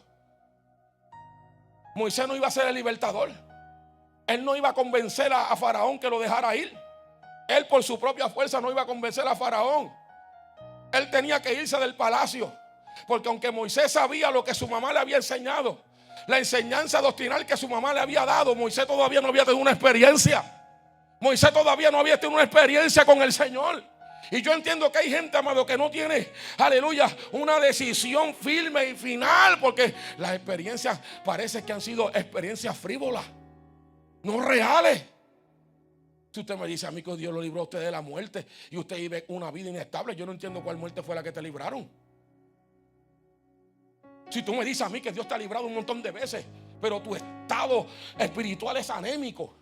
S1: Moisés no iba a ser el libertador. Él no iba a convencer a Faraón que lo dejara ir. Él por su propia fuerza no iba a convencer a Faraón. Él tenía que irse del palacio. Porque aunque Moisés sabía lo que su mamá le había enseñado, la enseñanza doctrinal que su mamá le había dado, Moisés todavía no había tenido una experiencia. Moisés todavía no había tenido una experiencia con el Señor. Y yo entiendo que hay gente, amado, que no tiene, aleluya, una decisión firme y final, porque las experiencias parece que han sido experiencias frívolas, no reales. Si usted me dice a mí que Dios lo libró a usted de la muerte y usted vive una vida inestable, yo no entiendo cuál muerte fue la que te libraron. Si tú me dices a mí que Dios te ha librado un montón de veces, pero tu estado espiritual es anémico.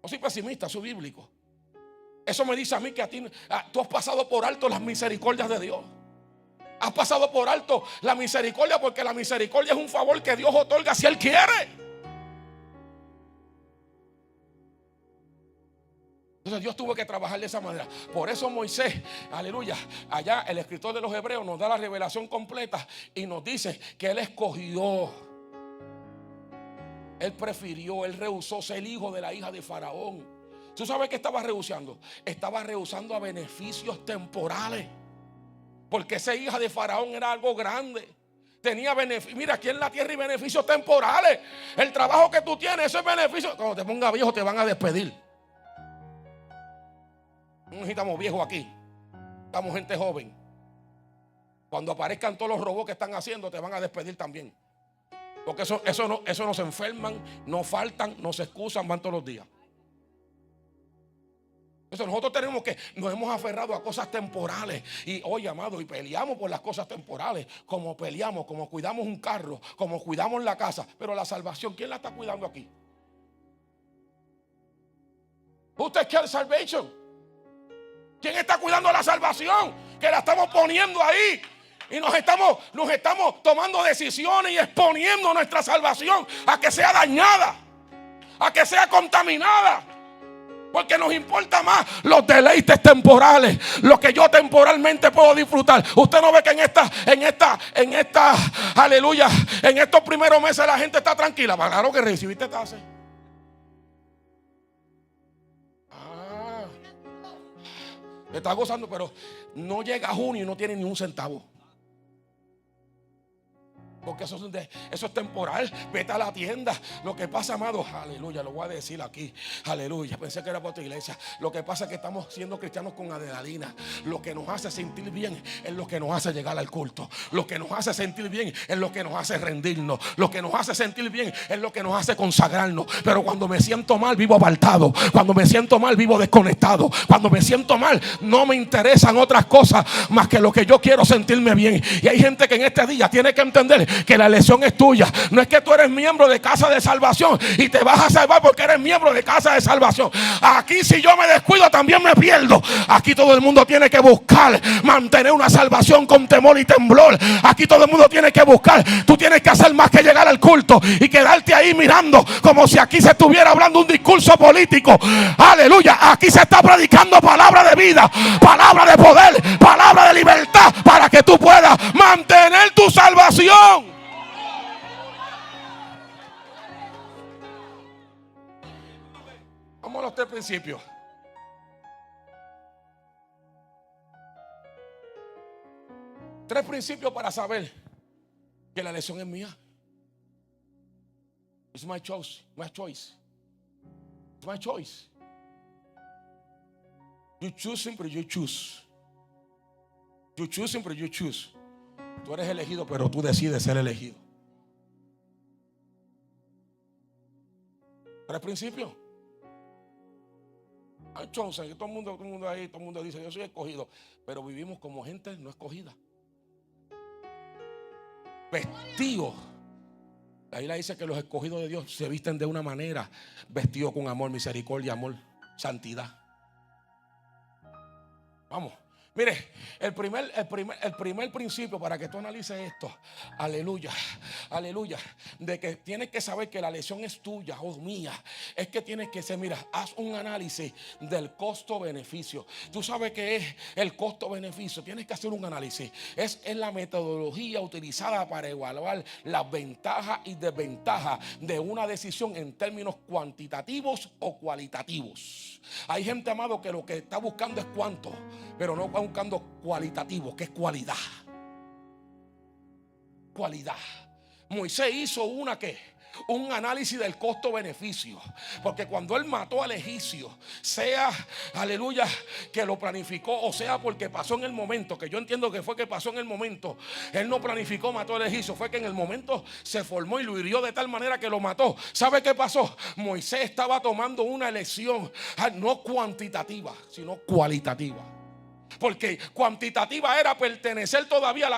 S1: No soy pesimista, soy bíblico. Eso me dice a mí que a ti tú has pasado por alto las misericordias de Dios. Has pasado por alto la misericordia, porque la misericordia es un favor que Dios otorga si Él quiere. Entonces Dios tuvo que trabajar de esa manera. Por eso Moisés, aleluya, allá el escritor de los Hebreos nos da la revelación completa y nos dice que él escogió, él prefirió, él rehusó ser hijo de la hija de Faraón. ¿Tú sabes qué estaba rehusando? Estaba rehusando a beneficios temporales, porque esa hija de Faraón era algo grande. Tenía beneficios. Mira, aquí en la tierra hay beneficios temporales. El trabajo que tú tienes, ese es beneficio. Cuando te pongas viejo te van a despedir. No estamos viejos aquí, estamos gente joven. Cuando aparezcan todos los robots que están haciendo, te van a despedir también. Porque eso no se enferman, no faltan, no se excusan, van todos los días. Entonces nosotros nos hemos aferrado a cosas temporales. Y oye, amado, y peleamos por las cosas temporales. Como peleamos, como cuidamos un carro, como cuidamos la casa. Pero la salvación, ¿quién la está cuidando aquí? Who takes care of salvation? ¿Quién está cuidando la salvación? Que la estamos poniendo ahí. Y nos estamos tomando decisiones y exponiendo nuestra salvación a que sea dañada, a que sea contaminada. Porque nos importa más los deleites temporales, lo que yo temporalmente puedo disfrutar. Usted no ve que en esta, aleluya, en estos primeros meses la gente está tranquila. Claro que recibiste tasa. Está gozando, pero no llega a junio y no tiene ni un centavo. Porque eso es temporal. Vete a la tienda. Lo que pasa, amado, aleluya, lo voy a decir aquí. Aleluya, pensé que era para tu iglesia. Lo que pasa es que estamos siendo cristianos con adrenalina. Lo que nos hace sentir bien es lo que nos hace llegar al culto. Lo que nos hace sentir bien es lo que nos hace rendirnos. Lo que nos hace sentir bien es lo que nos hace consagrarnos. Pero cuando me siento mal, vivo apartado. Cuando me siento mal, vivo desconectado. Cuando me siento mal, no me interesan otras cosas más que lo que yo quiero, sentirme bien. Y hay gente que en este día tiene que entender que la elección es tuya. No es que tú eres miembro de Casa de Salvación y te vas a salvar porque eres miembro de Casa de Salvación. Aquí, si yo me descuido, también me pierdo. Aquí todo el mundo tiene que buscar mantener una salvación con temor y temblor. Aquí todo el mundo tiene que buscar. Tú tienes que hacer más que llegar al culto y quedarte ahí mirando como si aquí se estuviera hablando un discurso político. Aleluya. Aquí se está predicando palabra de vida, palabra de poder, palabra de libertad, para que tú puedas mantener tu salvación. Vamos a los 3 principios. Tres principios para saber que la elección es mía. It's my choice. My choice. It's my choice. You choose siempre, you choose. You choose siempre, you choose. Tú eres elegido, pero tú decides ser elegido. 3 principios. Hay chosen, todo el mundo ahí, todo el mundo dice, yo soy escogido. Pero vivimos como gente no escogida. Vestidos. La Biblia dice que los escogidos de Dios se visten de una manera, vestidos con amor, misericordia, amor, santidad. Vamos. Mire, el primer principio para que tú analices esto, aleluya, aleluya, de que tienes que saber que la elección es tuya o mía, es que tienes que ser, mira, haz un análisis del costo-beneficio. Tú sabes qué es el costo-beneficio, tienes que hacer un análisis. Es la metodología utilizada para evaluar las ventajas y desventajas de una decisión en términos cuantitativos o cualitativos. Hay gente, amado, que lo que está buscando es cuánto, pero no va buscando cualitativo, que es cualidad. Cualidad. Moisés hizo un análisis del costo-beneficio, porque cuando él mató al egipcio, sea, aleluya, que lo planificó, o sea porque pasó en el momento, que yo entiendo que fue que pasó en el momento, él no planificó, mató al egipcio, fue que en el momento se formó y lo hirió de tal manera que lo mató. ¿Sabe qué pasó? Moisés estaba tomando una elección no cuantitativa, sino cualitativa. Porque cuantitativa era pertenecer todavía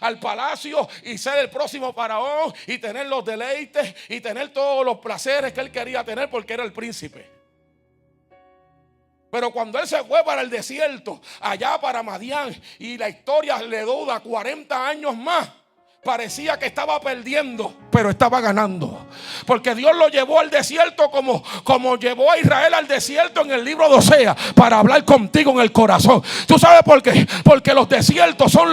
S1: al palacio y ser el próximo faraón y tener los deleites y tener todos los placeres que él quería tener porque era el príncipe. Pero cuando él se fue para el desierto, allá para Madián, y la historia le dura 40 años más, parecía que estaba perdiendo, pero estaba ganando. Porque Dios lo llevó al desierto como llevó a Israel al desierto en el libro de Oseas, para hablar contigo en el corazón. ¿Tú sabes por qué? Porque los desiertos son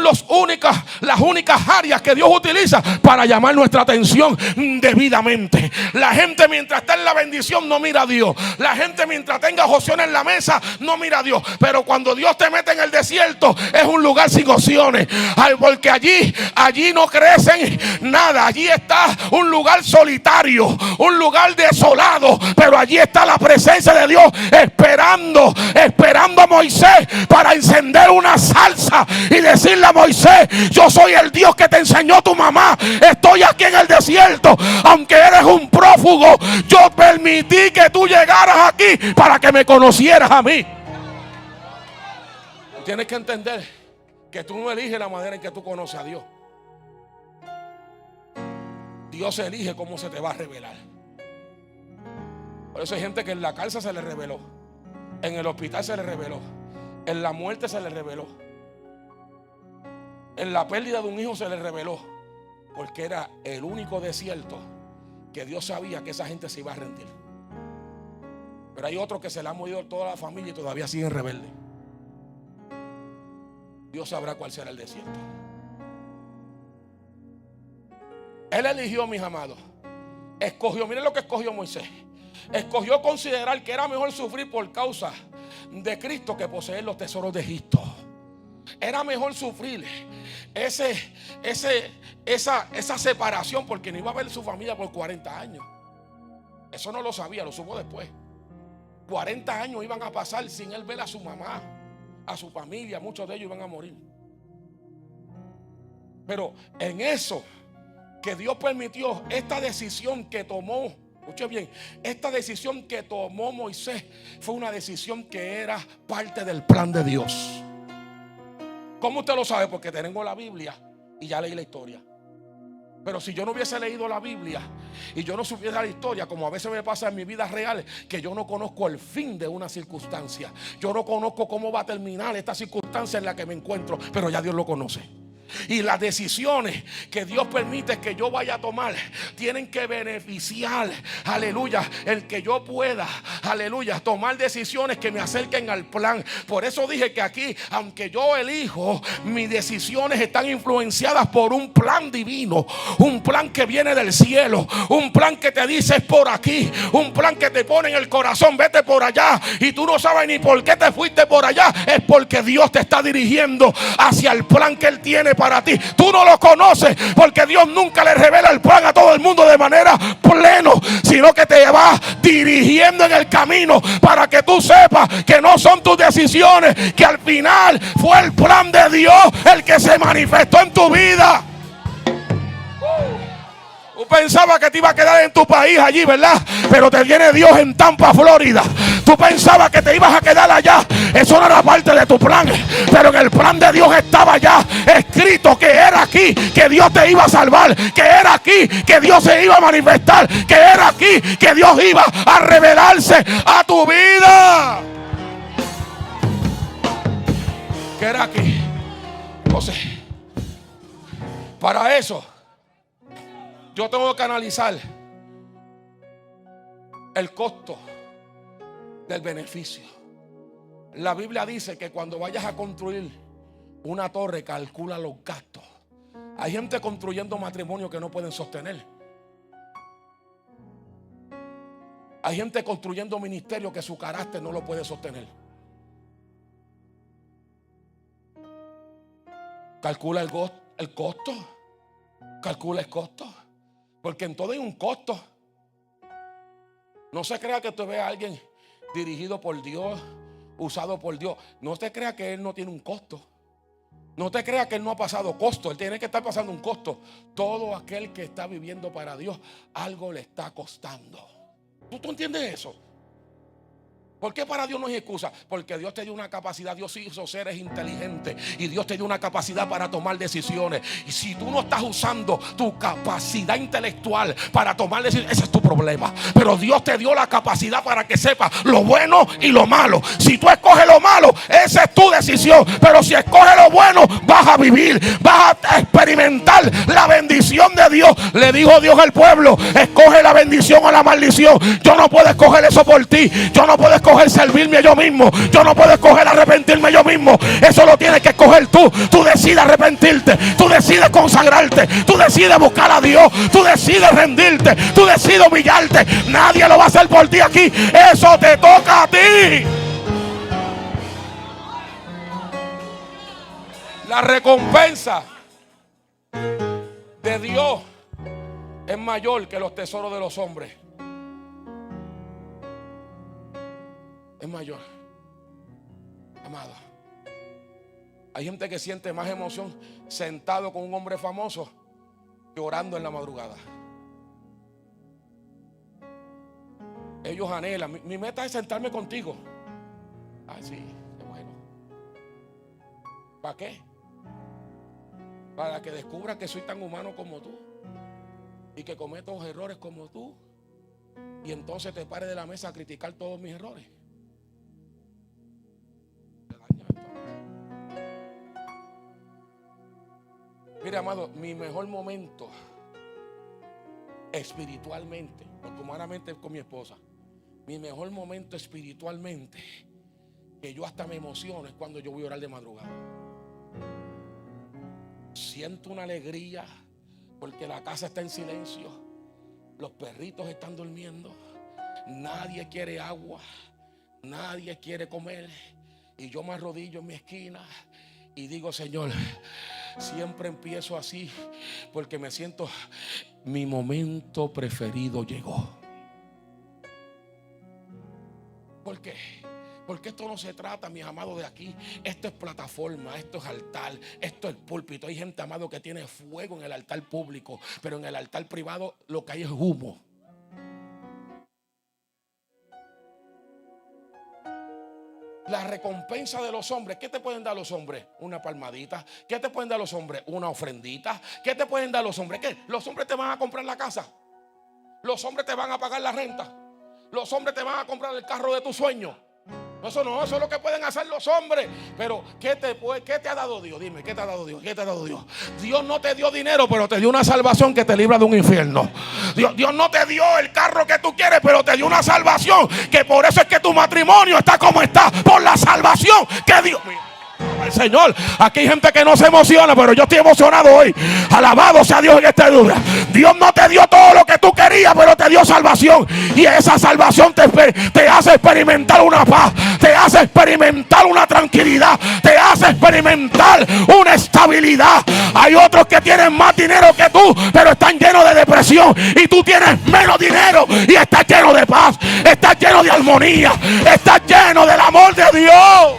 S1: las únicas áreas que Dios utiliza para llamar nuestra atención debidamente. La gente mientras está en la bendición no mira a Dios. La gente mientras tenga opciones en la mesa no mira a Dios. Pero cuando Dios te mete en el desierto, es un lugar sin opciones. Porque allí no crecen nada. Allí está un lugar solitario, un lugar desolado, pero allí está la presencia de Dios esperando a Moisés para encender una salsa y decirle a Moisés: yo soy el Dios que te enseñó tu mamá. Estoy aquí en el desierto, aunque eres un prófugo, yo permití que tú llegaras aquí para que me conocieras a mí. Tienes que entender que tú no eliges la manera en que tú conoces a Dios. Dios elige cómo se te va a revelar. Por eso hay gente que en la cárcel se le reveló, en el hospital se le reveló, en la muerte se le reveló, en la pérdida de un hijo se le reveló, porque era el único desierto que Dios sabía que esa gente se iba a rendir. Pero hay otros que se le han movido toda la familia y todavía siguen rebeldes. Dios sabrá cuál será el desierto. Él eligió, mis amados. Escogió, miren lo que escogió Moisés. Escogió considerar que era mejor sufrir por causa de Cristo que poseer los tesoros de Egipto. Era mejor sufrir esa separación, porque no iba a ver su familia por 40 años. Eso no lo sabía, lo supo después. 40 años iban a pasar sin él ver a su mamá, a su familia. Muchos de ellos iban a morir. Pero en eso que Dios permitió, esta decisión que tomó, escuche bien, esta decisión que tomó Moisés fue una decisión que era parte del plan de Dios. ¿Cómo usted lo sabe? Porque tengo la Biblia y ya leí la historia. Pero si yo no hubiese leído la Biblia y yo no supiera la historia, como a veces me pasa en mi vida real, que yo no conozco el fin de una circunstancia, yo no conozco cómo va a terminar esta circunstancia en la que me encuentro, pero ya Dios lo conoce. Y las decisiones que Dios permite que yo vaya a tomar tienen que beneficiar, aleluya, el que yo pueda, aleluya, tomar decisiones que me acerquen al plan. Por eso dije que aquí, aunque yo elijo, mis decisiones están influenciadas por un plan divino, un plan que viene del cielo, un plan que te dice es por aquí, un plan que te pone en el corazón, vete por allá, y tú no sabes ni por qué te fuiste por allá. Es porque Dios te está dirigiendo hacia el plan que Él tiene para ti. Tú no lo conoces porque Dios nunca le revela el plan a todo el mundo de manera pleno, sino que te va dirigiendo en el camino para que tú sepas que no son tus decisiones, que al final fue el plan de Dios el que se manifestó en tu vida. Tú pensabas que te iba a quedar en tu país allí, ¿verdad? Pero te viene Dios en Tampa, Florida. Tú pensabas que te ibas a quedar allá. Eso no era parte de tu plan. Pero en el plan de Dios estaba ya escrito que era aquí que Dios te iba a salvar, que era aquí que Dios se iba a manifestar, que era aquí que Dios iba a revelarse a tu vida. Que era aquí. Entonces, para eso yo tengo que analizar el costo del beneficio. La Biblia dice que cuando vayas a construir una torre, calcula los gastos. Hay gente construyendo matrimonios que no pueden sostener. Hay gente construyendo ministerios que su carácter no lo puede sostener. Calcula el costo. Calcula el costo. Porque en todo hay un costo. No se crea que tú veas a alguien dirigido por Dios, usado por Dios. No te crea que Él no tiene un costo. No te crea que Él no ha pasado costo. Él tiene que estar pasando un costo. Todo aquel que está viviendo para Dios, algo le está costando. ¿Tú entiendes eso? ¿Por qué para Dios no hay excusa? Porque Dios te dio una capacidad. Dios hizo seres inteligentes y Dios te dio una capacidad para tomar decisiones. Y si tú no estás usando tu capacidad intelectual para tomar decisiones, ese es tu problema. Pero Dios te dio la capacidad para que sepas lo bueno y lo malo. Si tú escoges lo malo, esa es tu decisión. Pero si escoges lo bueno, vas a vivir, vas a experimentar la bendición de Dios. Le dijo Dios al pueblo: escoge la bendición o la maldición. Yo no puedo escoger eso por ti. Yo no puedo escoger servirme yo mismo. Yo no puedo escoger arrepentirme yo mismo. Eso lo tienes que escoger tú. Tú decides arrepentirte. Tú decides consagrarte. Tú decides buscar a Dios. Tú decides rendirte. Tú decides humillarte. Nadie lo va a hacer por ti aquí. Eso te toca a ti. La recompensa de Dios es mayor que los tesoros de los hombres. Es mayor, amado. Hay gente que siente más emoción sentado con un hombre famoso que orando en la madrugada. Ellos anhelan. Mi meta es sentarme contigo. Ay, sí, qué bueno. ¿Para qué? Para que descubras que soy tan humano como tú y que cometo errores como tú, y entonces te pares de la mesa a criticar todos mis errores. Mira, amado, mi mejor momento espiritualmente, porque humanamente es con mi esposa, mi mejor momento espiritualmente, que yo hasta me emociono, es cuando yo voy a orar de madrugada. Siento una alegría porque la casa está en silencio, los perritos están durmiendo, nadie quiere agua, nadie quiere comer, y yo me arrodillo en mi esquina y digo: Señor, Siempre empiezo así porque me siento, mi momento preferido llegó. ¿Por qué? Porque esto no se trata, mis amados, de aquí. Esto es plataforma, esto es altar, esto es púlpito. Hay gente, amado, que tiene fuego en el altar público, pero en el altar privado lo que hay es humo. La recompensa de los hombres, ¿qué te pueden dar los hombres? Una palmadita. ¿Qué te pueden dar los hombres? Una ofrendita. ¿Qué te pueden dar los hombres? ¿Qué? Los hombres te van a comprar la casa. Los hombres te van a pagar la renta. Los hombres te van a comprar el carro de tu sueño. Eso no, eso es lo que pueden hacer los hombres. Pero ¿qué te ha dado Dios? Dime, ¿qué te ha dado Dios? ¿Qué te ha dado Dios? Dios no te dio dinero, pero te dio una salvación que te libra de un infierno. Dios no te dio el carro que tú quieres, pero te dio una salvación, que por eso es que tu matrimonio está como está, por la salvación que Dios... Al Señor, aquí hay gente que no se emociona, pero yo estoy emocionado hoy. Alabado sea Dios en este día. Dios no te dio todo lo que tú querías, pero te dio salvación. Y esa salvación te hace experimentar una paz, te hace experimentar una tranquilidad, te hace experimentar una estabilidad. Hay otros que tienen más dinero que tú, pero están llenos de depresión. Y tú tienes menos dinero y estás lleno de paz, estás lleno de armonía, estás lleno del amor de Dios.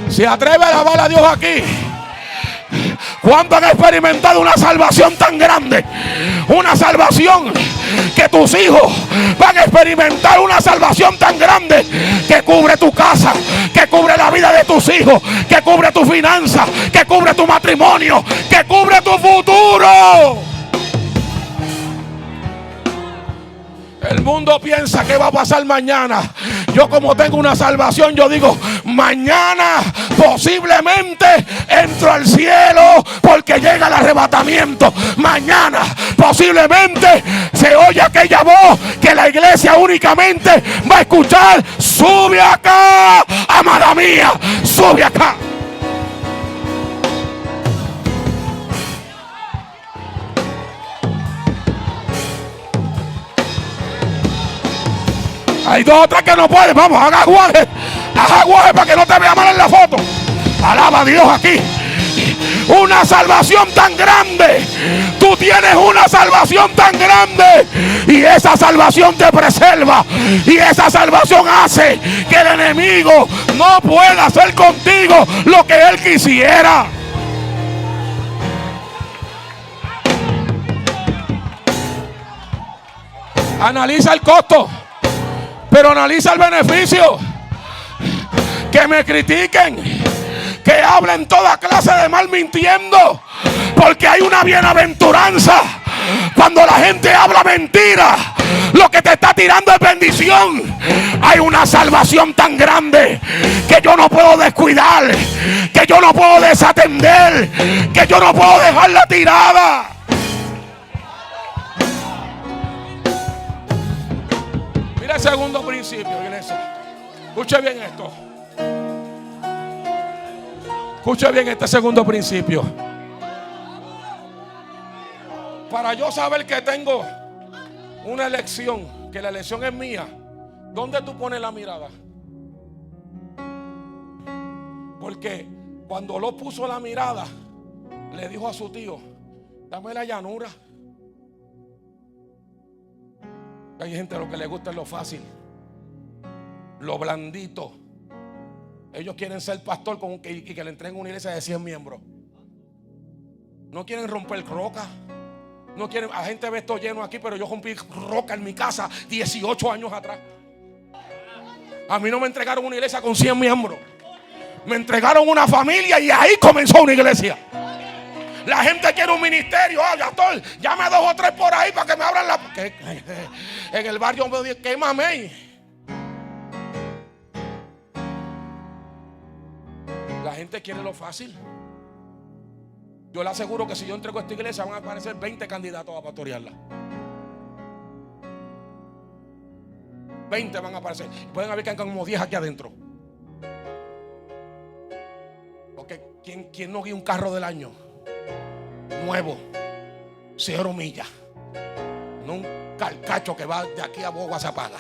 S1: ¿Se atreve a alabar a Dios aquí? ¿Cuánto han experimentado una salvación tan grande? Una salvación que tus hijos van a experimentar, una salvación tan grande que cubre tu casa, que cubre la vida de tus hijos, que cubre tu finanza, que cubre tu matrimonio, que cubre tu futuro. El mundo piensa que va a pasar mañana. Yo, como tengo una salvación, yo digo, mañana posiblemente entro al cielo porque llega el arrebatamiento. Mañana posiblemente se oye aquella voz que la iglesia únicamente va a escuchar: sube acá, amada mía, sube acá. Hay dos o tres que no pueden. Vamos, haga aguaje para que no te vea mal en la foto. Alaba a Dios aquí. Una salvación tan grande. Tú tienes una salvación tan grande. Y esa salvación te preserva. Y esa salvación hace que el enemigo no pueda hacer contigo lo que él quisiera. Analiza el costo, pero analiza el beneficio. Que me critiquen, que hablen toda clase de mal mintiendo, porque hay una bienaventuranza cuando la gente habla mentira. Lo que te está tirando es bendición. Hay una salvación tan grande que yo no puedo descuidar, que yo no puedo desatender, que yo no puedo dejarla tirada. Mira el segundo principio, iglesia. Escuche bien esto. Escuche bien este segundo principio. Para yo saber que tengo una elección, que la elección es mía, ¿dónde tú pones la mirada? Porque cuando Lot puso la mirada, le dijo a su tío: dame la llanura. Hay gente a lo que le gusta es lo fácil, lo blandito. Ellos quieren ser pastor y que le entreguen una iglesia de 100 miembros. No quieren romper roca. No quieren. La gente ve esto lleno aquí, pero yo rompí roca en mi casa 18 años atrás. A mí no me entregaron una iglesia con 100 miembros. Me entregaron una familia y ahí comenzó una iglesia. La gente quiere un ministerio. Pastor, llame a 2 o 3 por ahí para que me abran la... En el barrio me dicen: quémame. La gente quiere lo fácil. Yo le aseguro que si yo entrego esta iglesia van a aparecer 20 candidatos a pastorearla. 20 van a aparecer. Pueden haber como 10 aquí adentro. Porque ¿quién no guía un carro del año? Nuevo, 0 millas. No un carcacho que va de aquí a Bogotá se apaga.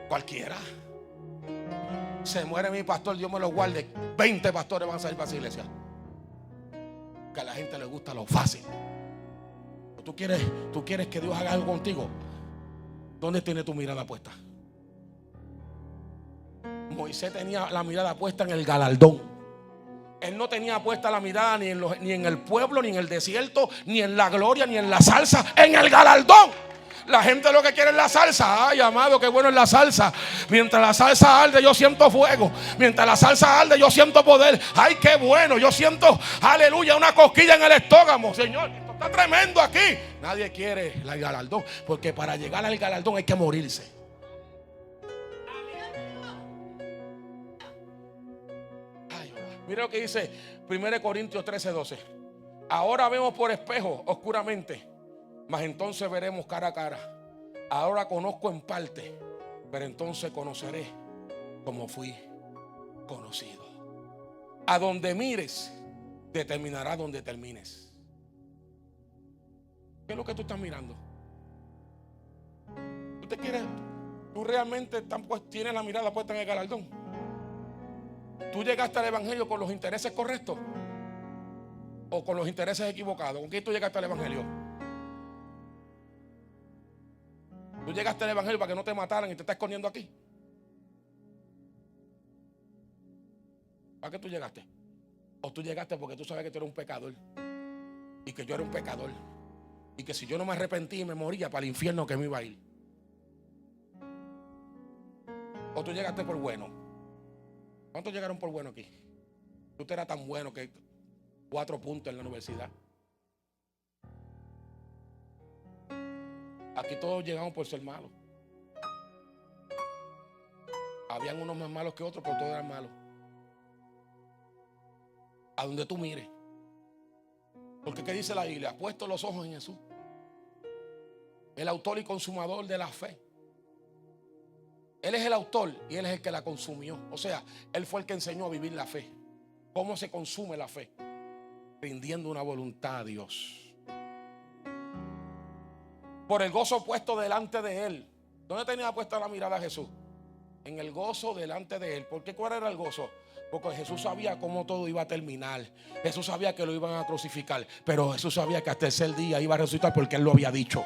S1: Cualquiera. Se muere mi pastor, Dios me lo guarde, 20 pastores van a salir para esa iglesia. Que a la gente le gusta lo fácil. ¿Tú quieres que Dios haga algo contigo? ¿Dónde tiene tu mirada puesta? Moisés tenía la mirada puesta en el galardón. Él no tenía puesta la mirada ni en el pueblo, ni en el desierto, ni en la gloria, ni en la salsa, en el galardón. La gente lo que quiere es la salsa. Ay, amado, qué bueno es la salsa. Mientras la salsa arde, yo siento fuego. Mientras la salsa arde, yo siento poder. Ay, qué bueno, yo siento, aleluya, una cosquilla en el estómago. Señor, esto está tremendo aquí. Nadie quiere el galardón, porque para llegar al galardón hay que morirse. Ay, mira lo que dice 1 Corintios 13:12. Ahora vemos por espejo oscuramente, mas entonces veremos cara a cara. Ahora conozco en parte, pero entonces conoceré como fui conocido. A donde mires, determinará donde termines. ¿Qué es lo que tú estás mirando? ¿Tú realmente tienes la mirada puesta en el galardón? ¿Tú llegaste al evangelio con los intereses correctos o con los intereses equivocados? ¿Con quién tú llegaste al evangelio? ¿Tú llegaste al evangelio para que no te mataran y te estás escondiendo aquí? ¿Para qué tú llegaste? ¿O tú llegaste porque tú sabes que tú eres un pecador y que yo era un pecador y que si yo no me arrepentí y me moría, para el infierno que me iba a ir? ¿O tú llegaste por bueno? ¿Cuántos llegaron por bueno aquí? Tú eras tan bueno que 4 puntos en la universidad. Aquí todos llegamos por ser malos. Habían unos más malos que otros, pero todos eran malos. A donde tú mires. Porque ¿qué dice la Biblia? Puesto los ojos en Jesús, el autor y consumador de la fe. Él es el autor y Él es el que la consumió. O sea, Él fue el que enseñó a vivir la fe. ¿Cómo se consume la fe? Rindiendo una voluntad a Dios. Por el gozo puesto delante de Él. ¿Dónde tenía puesta la mirada Jesús? En el gozo delante de Él. ¿Por qué? ¿Cuál era el gozo? Porque Jesús sabía cómo todo iba a terminar. Jesús sabía que lo iban a crucificar, pero Jesús sabía que hasta el tercer día iba a resucitar, porque Él lo había dicho.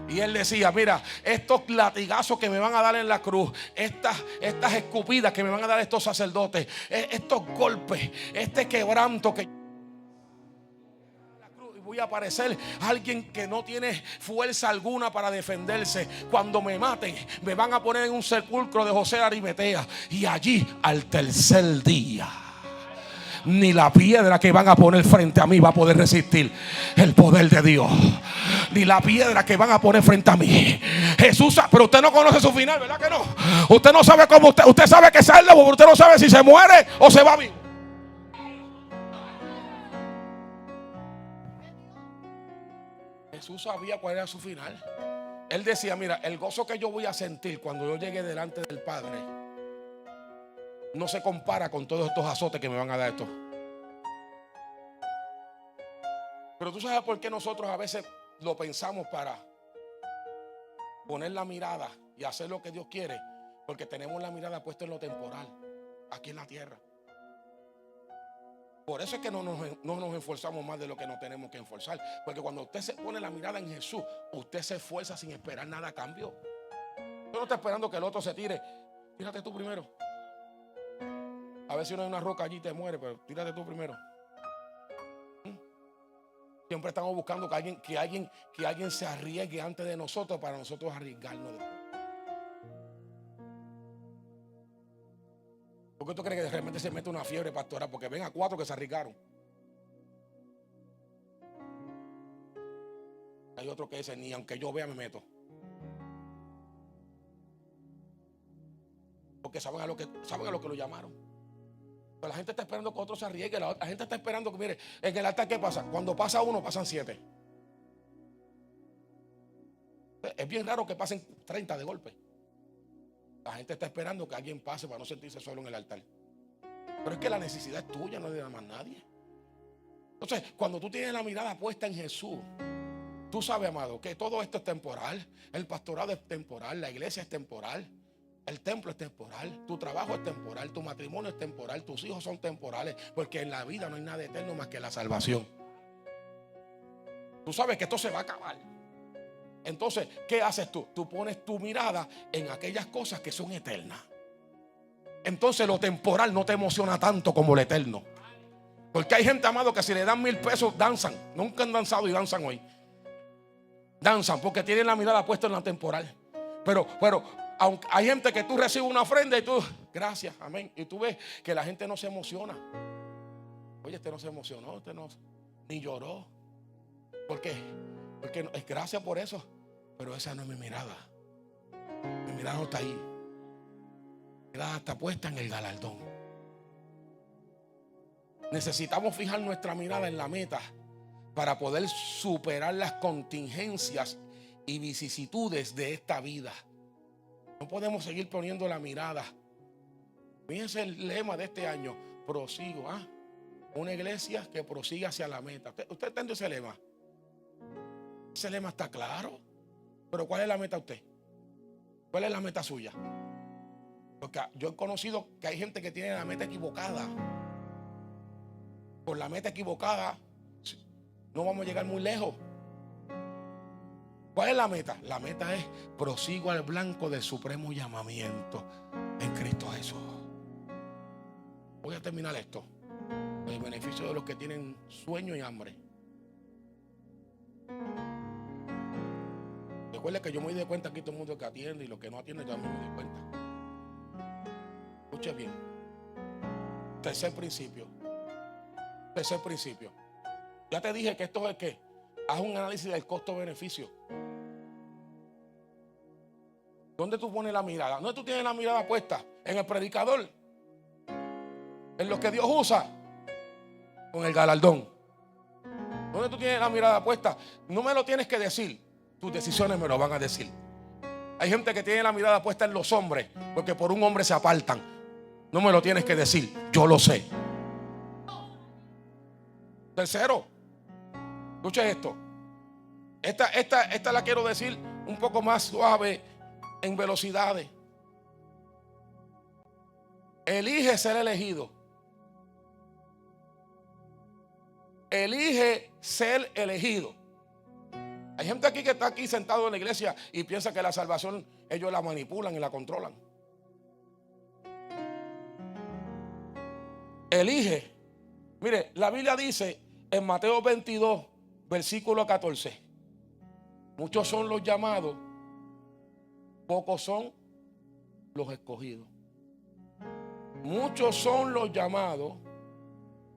S1: Y Él decía: mira, estos latigazos que me van a dar en la cruz, estas escupidas que me van a dar estos sacerdotes, estos golpes, este quebranto que voy a aparecer alguien que no tiene fuerza alguna para defenderse. Cuando me maten, me van a poner en un sepulcro de José de Arimatea, y allí al tercer día ni la piedra que van a poner frente a mí va a poder resistir el poder de Dios. Ni la piedra que van a poner frente a mí. Jesús, pero usted no conoce su final, ¿verdad que no? Usted no sabe cómo usted sabe que sale, pero usted no sabe si se muere o se va vivo. Jesús sabía cuál era su final. Él decía: mira, el gozo que yo voy a sentir cuando yo llegue delante del Padre no se compara con todos estos azotes que me van a dar estos. Pero tú sabes por qué nosotros a veces lo pensamos para poner la mirada y hacer lo que Dios quiere. Porque tenemos la mirada puesta en lo temporal, aquí en la tierra. Por eso es que no nos esforzamos más de lo que nos tenemos que esforzar. Porque cuando usted se pone la mirada en Jesús, usted se esfuerza sin esperar nada a cambio. Usted no está esperando que el otro se tire. Tírate tú primero. A ver si no hay una roca allí y te muere, pero tírate tú primero. Siempre estamos buscando que alguien se arriesgue antes de nosotros, para nosotros arriesgarnos. ¿Por qué tú crees que de repente se mete una fiebre pastoral? Porque ven a 4 que se arriesgaron. Hay otro que dice: ni aunque yo vea me meto. Porque saben a lo que lo llamaron. Pero la gente está esperando que otro se arriesgue. La gente está esperando que, mire, en el altar, ¿qué pasa? Cuando pasa uno, pasan 7. Es bien raro que pasen 30 de golpe. La gente está esperando que alguien pase para no sentirse solo en el altar. Pero es que la necesidad es tuya, no es de nada más nadie. Entonces, cuando tú tienes la mirada puesta en Jesús, tú sabes, amado, que todo esto es temporal. El pastorado es temporal, la iglesia es temporal. El templo es temporal, tu trabajo es temporal, tu matrimonio es temporal, tus hijos son temporales, porque en la vida no hay nada eterno más que la salvación. Tú sabes que esto se va a acabar. Entonces, ¿qué haces tú? Tú pones tu mirada en aquellas cosas que son eternas. Entonces lo temporal no te emociona tanto como lo eterno. Porque hay gente, amado, que si le dan 1,000 pesos danzan. Nunca han danzado y danzan hoy. Danzan porque tienen la mirada puesta en la temporal. Pero aunque hay gente que tú recibes una ofrenda y tú, gracias, amén. Y tú ves que la gente no se emociona. Oye, este no se emocionó, este no, ni lloró. ¿Por qué? Porque es gracias por eso. Pero esa no es mi mirada. Mi mirada no está ahí. Mi mirada está puesta en el galardón. Necesitamos fijar nuestra mirada en la meta para poder superar las contingencias y vicisitudes de esta vida. No podemos seguir poniendo la mirada. Fíjense el lema de este año: prosigo. Una iglesia que prosigue hacia la meta. ¿Usted entiende ese lema? Ese lema está claro. Pero ¿cuál es la meta de usted? ¿Cuál es la meta suya? Porque yo he conocido que hay gente que tiene la meta equivocada. Por la meta equivocada no vamos a llegar muy lejos. ¿Cuál es la meta? La meta es: prosigo al blanco del supremo llamamiento en Cristo Jesús. Voy a terminar esto. El beneficio de los que tienen sueño y hambre. Recuerda que yo me doy cuenta aquí todo el mundo que atiende, y los que no atienden también me doy cuenta. Escuche bien. Tercer principio. Ya te dije que esto es que haz un análisis del costo-beneficio. ¿Dónde tú pones la mirada? ¿Dónde tú tienes la mirada puesta? ¿En el predicador? ¿En lo que Dios usa? ¿Con el galardón? ¿Dónde tú tienes la mirada puesta? No me lo tienes que decir. Tus decisiones me lo van a decir. Hay gente que tiene la mirada puesta en los hombres, porque por un hombre se apartan. No me lo tienes que decir. Yo lo sé. Tercero, escuche esto. Esta la quiero decir un poco más suave en velocidades. Elige ser elegido. Elige ser elegido. Hay gente aquí que está aquí sentado en la iglesia y piensa que la salvación ellos la manipulan y la controlan. Elige. Mire, la Biblia dice en Mateo 22, versículo 14: muchos son los llamados, pocos son los escogidos. Muchos son los llamados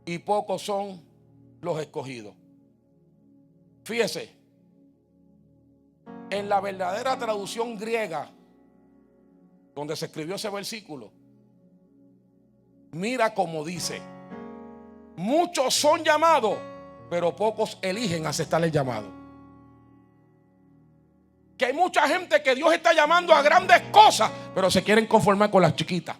S1: y pocos son los escogidos. Fíjese, en la verdadera traducción griega donde se escribió ese versículo, mira cómo dice: muchos son llamados, pero pocos eligen aceptar el llamado. Que hay mucha gente que Dios está llamando a grandes cosas, pero se quieren conformar con las chiquitas.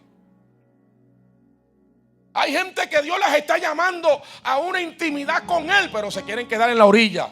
S1: Hay gente que Dios las está llamando a una intimidad con Él, pero se quieren quedar en la orilla.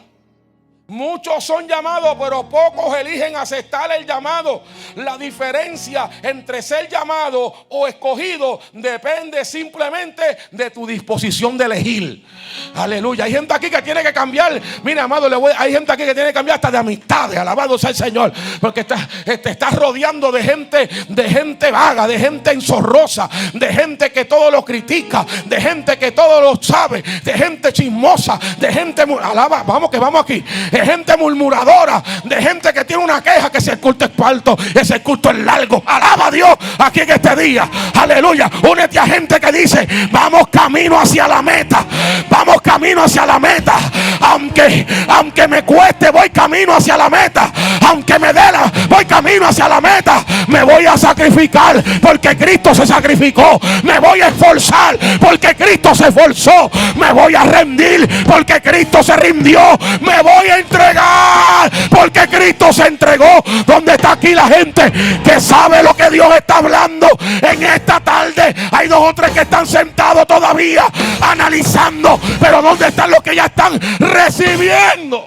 S1: Muchos son llamados, pero pocos eligen aceptar el llamado. La diferencia entre ser llamado o escogido depende simplemente de tu disposición de elegir. Aleluya. Hay gente aquí que tiene que cambiar. Mira, amado, hay gente aquí que tiene que cambiar hasta de amistades. Alabado sea el Señor. Porque te estás rodeando de gente vaga, de gente enzorrosa, de gente que todo lo critica, de gente que todo lo sabe, de gente chismosa, de gente, vamos aquí, de gente murmuradora, de gente que tiene una queja, que si el culto es corto, ese culto es largo. Alaba a Dios aquí en este día. Aleluya. Únete a gente que dice: vamos camino hacia la meta. Vamos camino hacia la meta. Aunque me cueste, voy camino hacia la meta. Aunque me dela, voy camino hacia la meta. Me voy a sacrificar porque Cristo se sacrificó. Me voy a esforzar porque Cristo se esforzó. Me voy a rendir porque Cristo se rindió. Me voy a entregar porque Cristo se entregó. ¿Dónde está aquí la gente que sabe lo que Dios está hablando en esta tarde? Hay 2 o 3 que están sentados todavía analizando, pero ¿dónde están los que ya están recibiendo?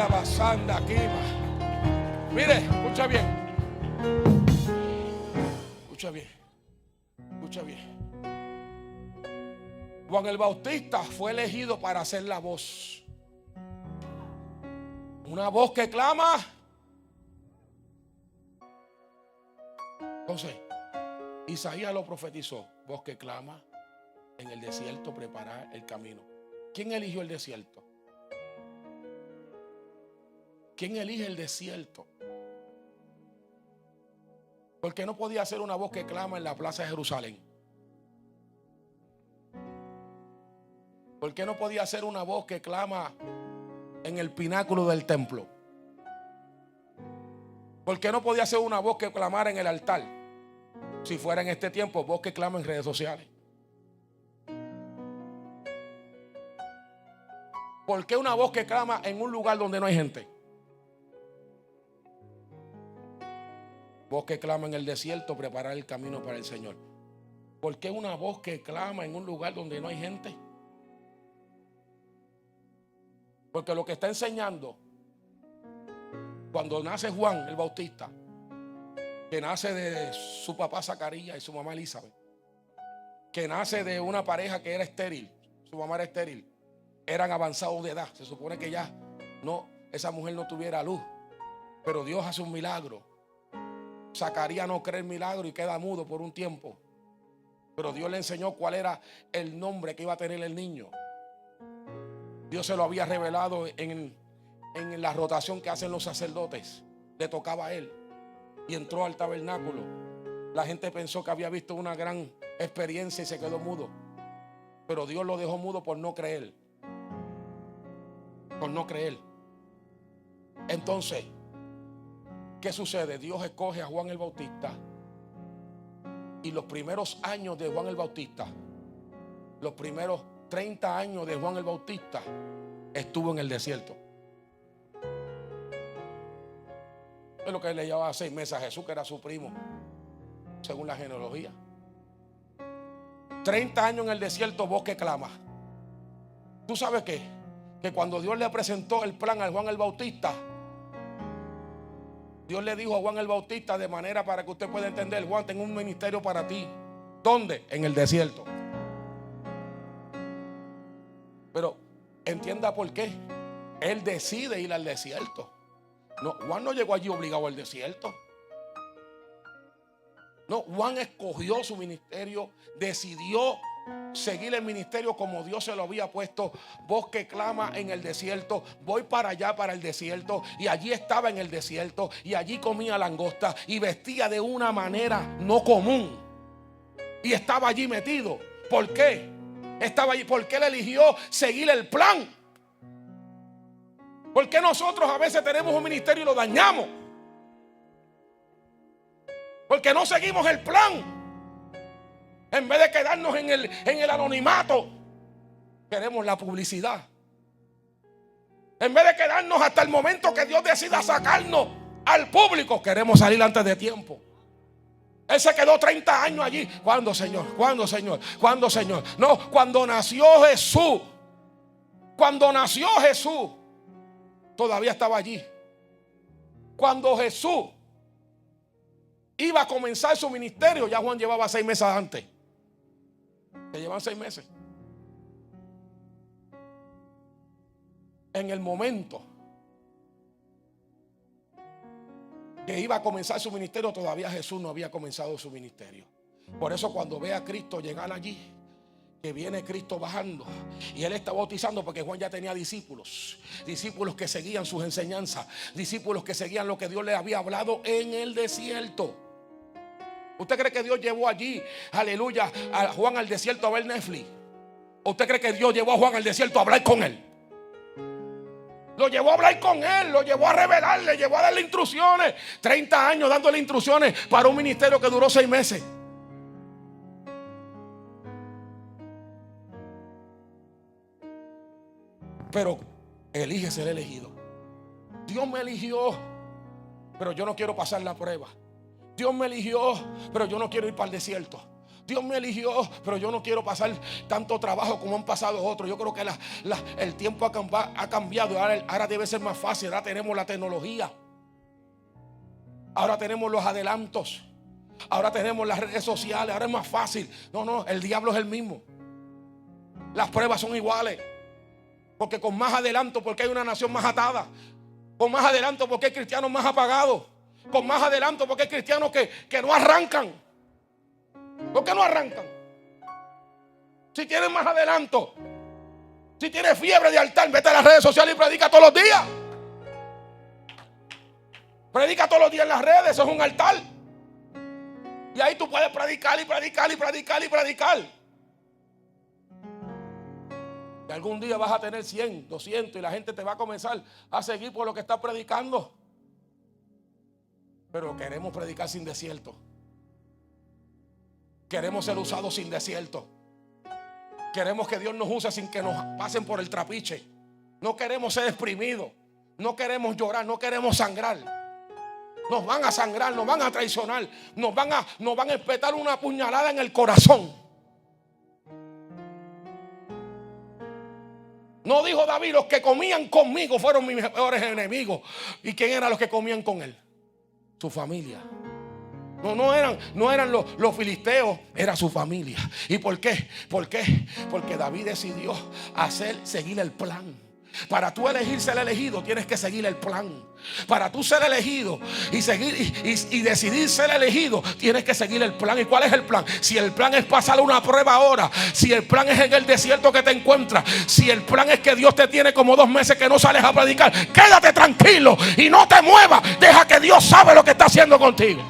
S1: basanda aquí. Mire, escucha bien. Escucha bien. Escucha bien. Juan el Bautista fue elegido para ser la voz. Una voz que clama. Entonces, Isaías lo profetizó. Voz que clama en el desierto, preparar el camino. ¿Quién eligió el desierto? ¿Quién elige el desierto? Porque no podía ser una voz que clama en la plaza de Jerusalén. ¿Por qué no podía ser una voz que clama en el pináculo del templo? ¿Por qué no podía ser una voz que clamara en el altar? Si fuera en este tiempo, voz que clama en redes sociales. ¿Por qué una voz que clama en un lugar donde no hay gente? Voz que clama en el desierto, preparar el camino para el Señor. ¿Por qué una voz que clama en un lugar donde no hay gente? Porque lo que está enseñando, cuando nace Juan el Bautista, que nace de su papá Zacarías y su mamá Elizabeth, que nace de una pareja que era estéril, su mamá era estéril, eran avanzados de edad, se supone que ya no, esa mujer no tuviera luz, pero Dios hace un milagro. Zacarías no cree el milagro y queda mudo por un tiempo, pero Dios le enseñó cuál era el nombre que iba a tener el niño. Dios se lo había revelado en la rotación que hacen los sacerdotes. Le tocaba a él y entró al tabernáculo. La gente pensó que había visto una gran experiencia y se quedó mudo, pero Dios lo dejó mudo por no creer. Por no creer. Entonces, ¿qué sucede? Dios escoge a Juan el Bautista y los primeros años de Juan el Bautista, los primeros 30 años de Juan el Bautista, estuvo en el desierto. Es lo que le llevaba 6 meses a Jesús, que era su primo, según la genealogía. 30 años en el desierto, voz que clama. ¿Tú sabes qué? Que cuando Dios le presentó el plan a Juan el Bautista, Dios le dijo a Juan el Bautista, de manera para que usted pueda entender: Juan, tengo un ministerio para ti. ¿Dónde? En el desierto. Pero entienda por qué. Él decide ir al desierto. No, Juan no llegó allí obligado al desierto. No, Juan escogió su ministerio, decidió seguir el ministerio como Dios se lo había puesto. Voz que clama en el desierto. Voy para allá, para el desierto. Y allí estaba en el desierto. Y allí comía langosta. Y vestía de una manera no común. Y estaba allí metido. ¿Por qué? Estaba allí porque él eligió seguir el plan. Porque nosotros a veces tenemos un ministerio y lo dañamos. Porque no seguimos el plan. En vez de quedarnos en el anonimato, queremos la publicidad. En vez de quedarnos hasta el momento que Dios decida sacarnos al público, queremos salir antes de tiempo. Él se quedó 30 años allí. ¿Cuándo, Señor? ¿Cuándo, Señor? ¿Cuándo, Señor? No, cuando nació Jesús. Cuando nació Jesús, todavía estaba allí. Cuando Jesús iba a comenzar su ministerio, ya Juan llevaba 6 meses antes. Que llevan 6 meses. En el momento que iba a comenzar su ministerio, todavía Jesús no había comenzado su ministerio. Por eso cuando ve a Cristo llegar allí, que viene Cristo bajando y él está bautizando, porque Juan ya tenía discípulos que seguían sus enseñanzas, discípulos que seguían lo que Dios le había hablado en el desierto. ¿Usted cree que Dios llevó allí, aleluya, a Juan al desierto a ver Netflix? ¿O usted cree que Dios llevó a Juan al desierto a hablar con él? Lo llevó a hablar con él, lo llevó a revelarle, llevó a darle instrucciones. 30 años dándole instrucciones para un ministerio que duró 6 meses. Pero elige ser elegido. Dios me eligió, pero yo no quiero pasar la prueba. Dios me eligió, pero yo no quiero ir para el desierto. Dios me eligió, pero yo no quiero pasar tanto trabajo como han pasado otros. Yo creo que el tiempo ha cambiado. Ahora debe ser más fácil. Ahora tenemos la tecnología. Ahora tenemos los adelantos. Ahora tenemos las redes sociales. Ahora es más fácil. No, el diablo es el mismo. Las pruebas son iguales. Porque con más adelanto, porque hay una nación más atada. Con más adelanto, porque hay cristianos más apagados. Con más adelanto, porque hay cristianos que no arrancan. ¿Por qué no arrancan? Si tienen más adelanto, si tienes fiebre de altar, vete a las redes sociales y predica todos los días. Predica todos los días en las redes, eso es un altar. Y ahí tú puedes predicar y predicar y predicar y predicar. Y algún día vas a tener 100, 200 y la gente te va a comenzar a seguir por lo que estás predicando. Pero queremos predicar sin desierto. Queremos ser usados sin desierto. Queremos que Dios nos use sin que nos pasen por el trapiche. No queremos ser exprimidos. No queremos llorar, no queremos sangrar. Nos van a sangrar, nos van a traicionar. Nos van a espetar una puñalada en el corazón. No dijo David, los que comían conmigo fueron mis peores enemigos. ¿Y quién eran los que comían con él? Su familia. No eran los filisteos, era su familia. ¿Y por qué? Porque David decidió seguir el plan. Para tú elegir ser elegido, tienes que seguir el plan. Para tú ser elegido y decidir ser elegido, tienes que seguir el plan. ¿Y cuál es el plan? Si el plan es pasar una prueba ahora, si el plan es en el desierto que te encuentras, si el plan es que Dios te tiene como 2 meses que no sales a predicar, quédate tranquilo y no te muevas. Deja que Dios sabe lo que está haciendo contigo.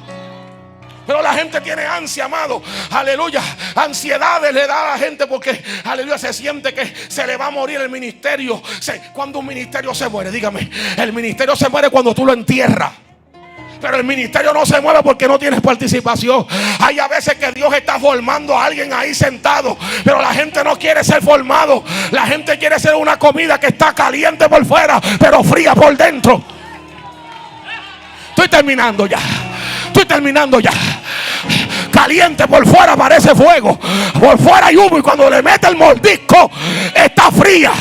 S1: Pero la gente tiene ansia, amado. Aleluya. Ansiedades le da a la gente porque, aleluya, se siente que se le va a morir el ministerio. Cuando un ministerio se muere, dígame, el ministerio se muere cuando tú lo entierras. Pero el ministerio no se mueve porque no tienes participación. Hay a veces que Dios está formando a alguien ahí sentado, pero la gente no quiere ser formado. La gente quiere ser una comida que está caliente por fuera, pero fría por dentro. Estoy terminando ya. Caliente por fuera parece fuego, por fuera hay humo, y cuando le mete el mordisco está fría.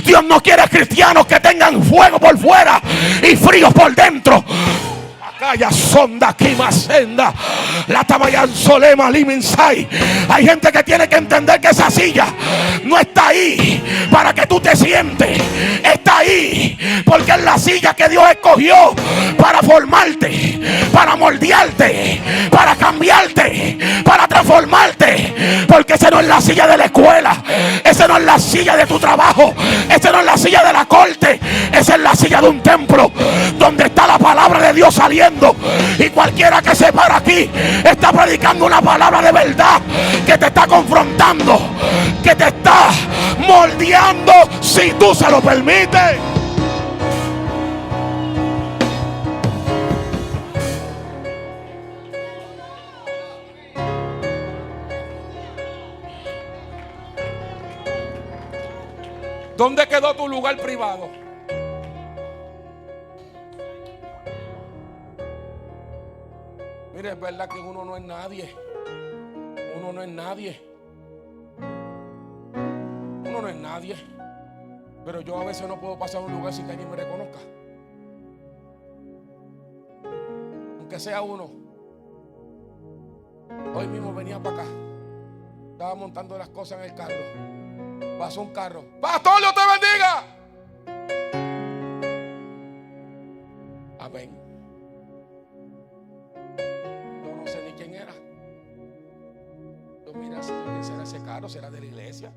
S1: Dios no quiere cristianos que tengan fuego por fuera y fríos por dentro. Calla sonda senda la tamayan solema limensai. Hay gente que tiene que entender que esa silla no está ahí para que tú te sientes. Está ahí porque es la silla que Dios escogió para formarte, para moldearte, para cambiarte, para transformarte. Porque esa no es la silla de la escuela, esa no es la silla de tu trabajo, esa no es la silla de la corte, esa es la silla de un templo donde está la palabra de Dios saliendo. Y cualquiera que se para aquí está predicando una palabra de verdad que te está confrontando, que te está moldeando, si tú se lo permites. ¿Dónde quedó tu lugar privado? Mire, es verdad que uno no es nadie. Uno no es nadie. Uno no es nadie. Pero yo a veces no puedo pasar a un lugar sin que alguien me reconozca. Aunque sea uno. Hoy mismo venía para acá. Estaba montando las cosas en el carro. Pasó un carro. ¡Pastor, Dios te bendiga! Amén. ¿Quién era? Yo mira, Señor, ¿quién será ese carro? ¿Será de la iglesia?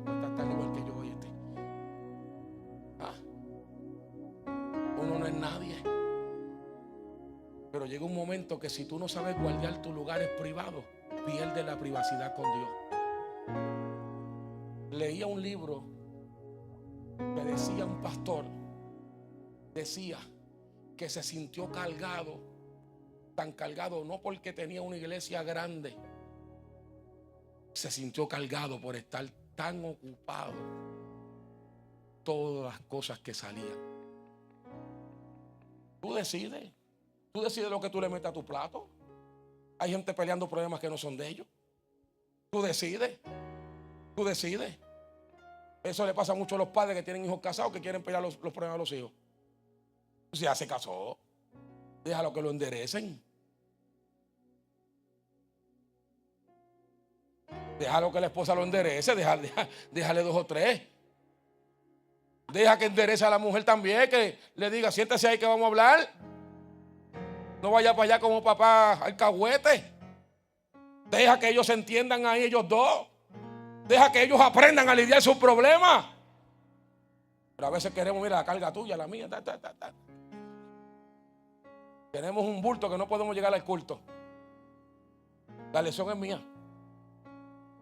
S1: Pues está igual que yo hoy. Uno no es nadie. Pero llega un momento que si tú no sabes guardar tus lugares privados, pierdes la privacidad con Dios. Leía un libro que decía un pastor, decía que se sintió cargado, tan cargado, no porque tenía una iglesia grande, se sintió cargado por estar tan ocupado todas las cosas que salían. Tú decides lo que tú le metes a tu plato. Hay gente peleando problemas que no son de ellos. Tú decides. Tú decides. Eso le pasa mucho a los padres que tienen hijos casados que quieren pelear los problemas de los hijos. Si ya se casó, déjalo que lo enderecen. Déjalo que la esposa lo enderece. Déjale 2 o 3. Deja que enderece a la mujer también, que le diga, siéntese ahí que vamos a hablar. No vaya para allá como papá alcahuete. Deja que ellos se entiendan ahí ellos dos. Deja que ellos aprendan a lidiar sus problemas. Pero a veces queremos, mira, la carga tuya, la mía. Tenemos un bulto que no podemos llegar al culto. La lección es mía.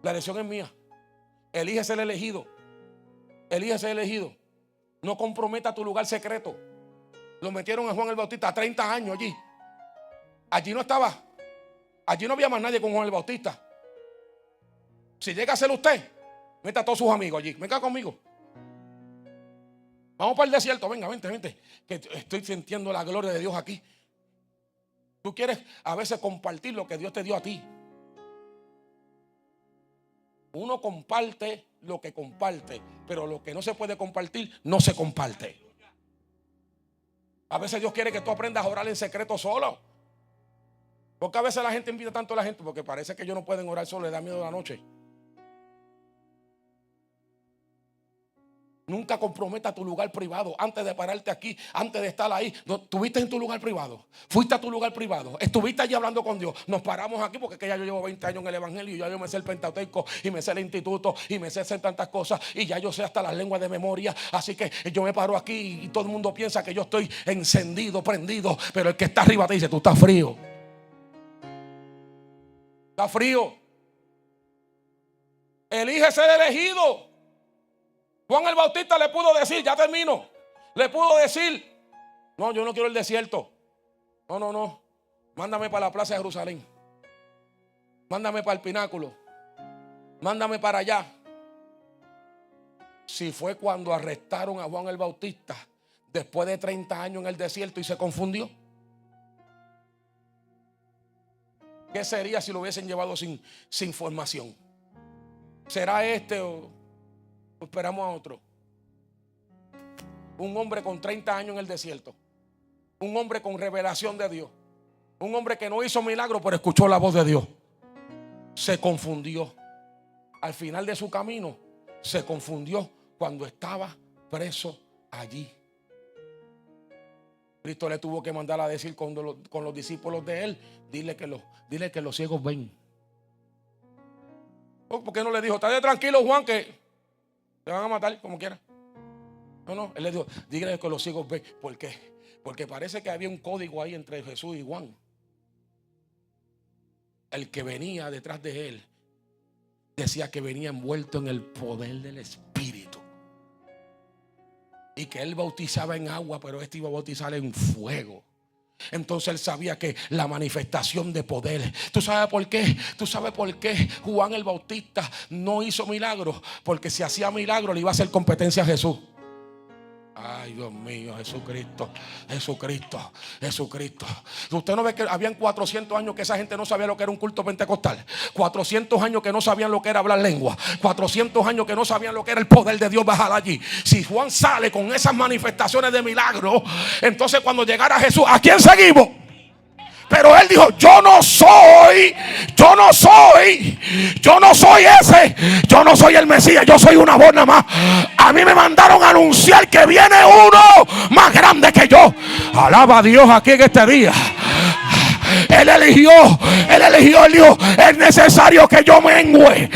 S1: La lección es mía. Elige ser elegido. Elige ser elegido. No comprometa tu lugar secreto. Lo metieron a Juan el Bautista a 30 años allí. Allí no estaba. Allí no había más nadie con Juan el Bautista. Si llega a ser usted, meta a todos sus amigos allí. Venga conmigo. Vamos para el desierto. Venga, vente. Que estoy sintiendo la gloria de Dios aquí. Tú quieres a veces compartir lo que Dios te dio a ti. Uno comparte lo que comparte, pero lo que no se puede compartir, no se comparte. A veces Dios quiere que tú aprendas a orar en secreto solo. Porque a veces la gente invita tanto a la gente porque parece que ellos no pueden orar solo, les da miedo la noche. Nunca comprometa tu lugar privado antes de pararte aquí, antes de estar ahí. ¿Estuviste en tu lugar privado? ¿Fuiste a tu lugar privado? ¿Estuviste allí hablando con Dios? Nos paramos aquí porque ya yo llevo 20 años en el evangelio y ya yo me sé el Pentateuco y me sé el instituto y me sé hacer tantas cosas y ya yo sé hasta las lenguas de memoria. Así que yo me paro aquí y todo el mundo piensa que yo estoy encendido, prendido, pero el que está arriba te dice, tú estás frío. Está frío. Elige ser elegido. Juan el Bautista le pudo decir, ya termino, le pudo decir, no, yo no quiero el desierto. No. Mándame para la plaza de Jerusalén. Mándame para el pináculo. Mándame para allá. Si fue cuando arrestaron a Juan el Bautista después de 30 años en el desierto y se confundió. ¿Qué sería si lo hubiesen llevado sin formación? ¿Será este o esperamos a otro? Un hombre con 30 años en el desierto. Un hombre con revelación de Dios. Un hombre que no hizo milagro, pero escuchó la voz de Dios. Se confundió. Al final de su camino, se confundió cuando estaba preso allí. Cristo le tuvo que mandar a decir con los discípulos de él, dile que los ciegos ven. ¿Por qué no le dijo, estate tranquilo, Juan, que te van a matar como quiera? No, él le dijo, dígale que los ciegos ven. ¿Por qué? Porque parece que había un código ahí entre Jesús y Juan. El que venía detrás de él decía que venía envuelto en el poder del Espíritu. Y que él bautizaba en agua, pero este iba a bautizar en fuego. Entonces él sabía que la manifestación de poder. ¿Tú sabes por qué? ¿Tú sabes por qué Juan el Bautista no hizo milagros? Porque si hacía milagros le iba a hacer competencia a Jesús. Ay, Dios mío, Jesucristo. Usted no ve que habían 400 años que esa gente no sabía lo que era un culto pentecostal. 400 años que no sabían lo que era hablar lengua. 400 años que no sabían lo que era el poder de Dios bajar allí. Si Juan sale con esas manifestaciones de milagros, entonces cuando llegara Jesús, ¿a quién seguimos? Pero él dijo, yo no soy ese, yo no soy el Mesías, yo soy una voz nada más. A mí me mandaron a anunciar que viene uno más grande que yo. Alaba a Dios aquí en este día. Él eligió, él dijo, es necesario que yo mengue.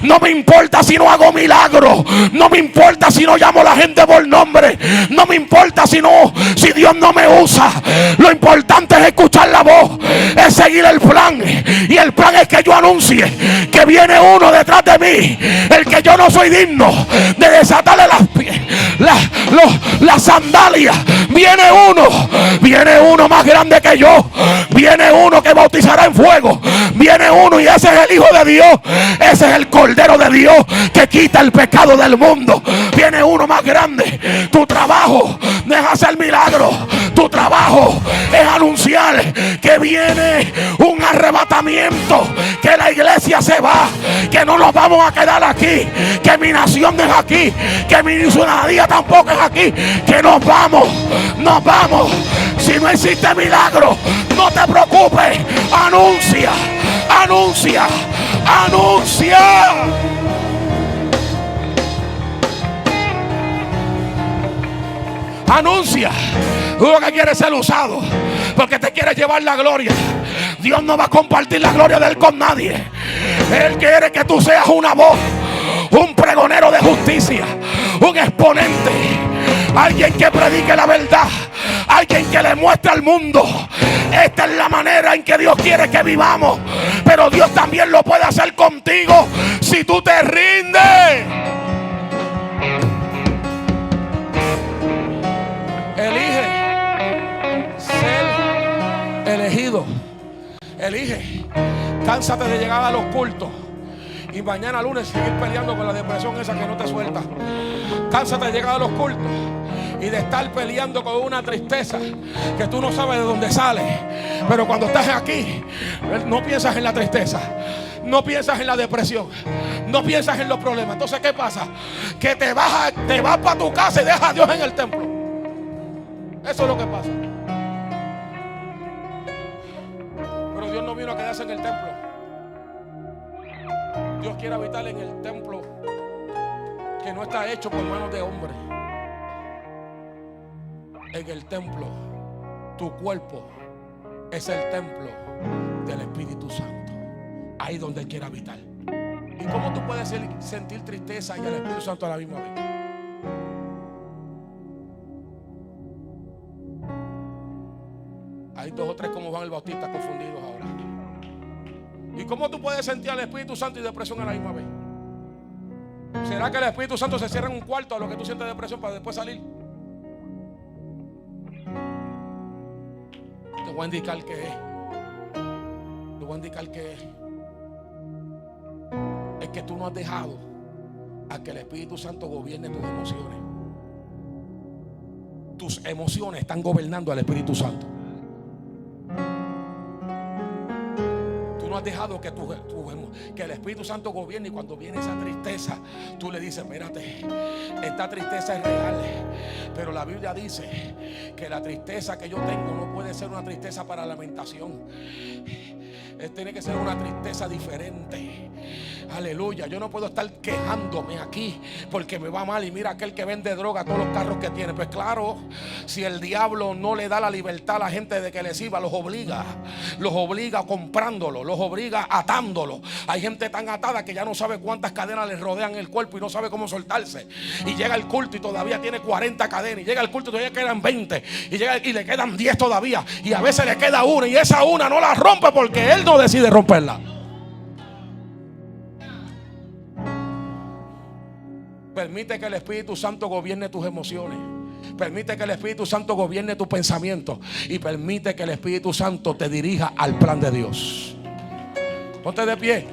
S1: No me importa si no hago milagros. No me importa si no llamo a la gente por nombre. No me importa si Dios no me usa. Lo importante es escuchar la voz, es seguir el plan. Y el plan es que yo anuncie que viene uno detrás de mí, el que yo no soy digno de desatarle las sandalias. Viene uno más grande que yo. Viene uno que bautizará en fuego. Viene uno y ese es el Hijo de Dios. Ese es el Cordero de Dios que quita el pecado del mundo. Viene uno más grande. Tu trabajo no es hacer milagros. Tu trabajo es anunciar que viene un arrebatamiento, que la iglesia se va, que no nos vamos a quedar aquí, que mi nación no es aquí, que mi ciudadanía tampoco es aquí, que nos vamos. Si no existe milagro, no te preocupes. Anuncia. Anuncia. Uno que quiere ser usado porque te quiere llevar la gloria. Dios no va a compartir la gloria de Él con nadie. Él quiere que tú seas una voz, un pregonero de justicia, un exponente, alguien que predique la verdad, alguien que le muestre al mundo. Esta es la manera en que Dios quiere que vivamos. Pero Dios también lo puede hacer contigo si tú te rindes. Elige ser elegido. Elige. Cánsate de llegar a los cultos y mañana lunes seguir peleando con la depresión esa que no te suelta. Cánsate de llegar a los cultos y de estar peleando con una tristeza que tú no sabes de dónde sale. Pero cuando estás aquí, no piensas en la tristeza, no piensas en la depresión, no piensas en los problemas. Entonces, ¿qué pasa? Que te vas para tu casa y dejas a Dios en el templo. Eso es lo que pasa. Pero Dios no vino a quedarse en el templo. Dios quiere habitar en el templo que no está hecho por manos de hombre. En el templo, tu cuerpo es el templo del Espíritu Santo. Ahí donde Él quiere habitar. ¿Y cómo tú puedes sentir tristeza y el Espíritu Santo a la misma vez? Hay 2 o 3 como Juan el Bautista confundidos ahora. ¿Y cómo tú puedes sentir al Espíritu Santo y depresión a la misma vez? ¿Será que el Espíritu Santo se cierra en un cuarto a lo que tú sientes depresión para después salir? Te voy a indicar qué es. Es que tú no has dejado a que el Espíritu Santo gobierne tus emociones. Tus emociones están gobernando al Espíritu Santo. No has dejado que el Espíritu Santo gobierne. Y cuando viene esa tristeza, tú le dices: espérate, esta tristeza es real, pero la Biblia dice que la tristeza que yo tengo no puede ser una tristeza para lamentación. Tiene que ser una tristeza diferente. Aleluya. Yo no puedo estar quejándome aquí porque me va mal y mira aquel que vende droga, todos los carros que tiene. Pues claro, si el diablo no le da la libertad a la gente de que le sirva, los obliga comprándolo, los obliga atándolo. Hay gente tan atada que ya no sabe cuántas cadenas le rodean el cuerpo y no sabe cómo soltarse. Y llega el culto y todavía tiene 40 cadenas. Y llega el culto y todavía quedan 20. Y le quedan 10 todavía. Y a veces le queda una y esa una no la rompe porque él no decide romperla. Permite que el Espíritu Santo gobierne tus emociones. Permite que el Espíritu Santo gobierne tus pensamientos. Y permite que el Espíritu Santo te dirija al plan de Dios. Ponte de pie.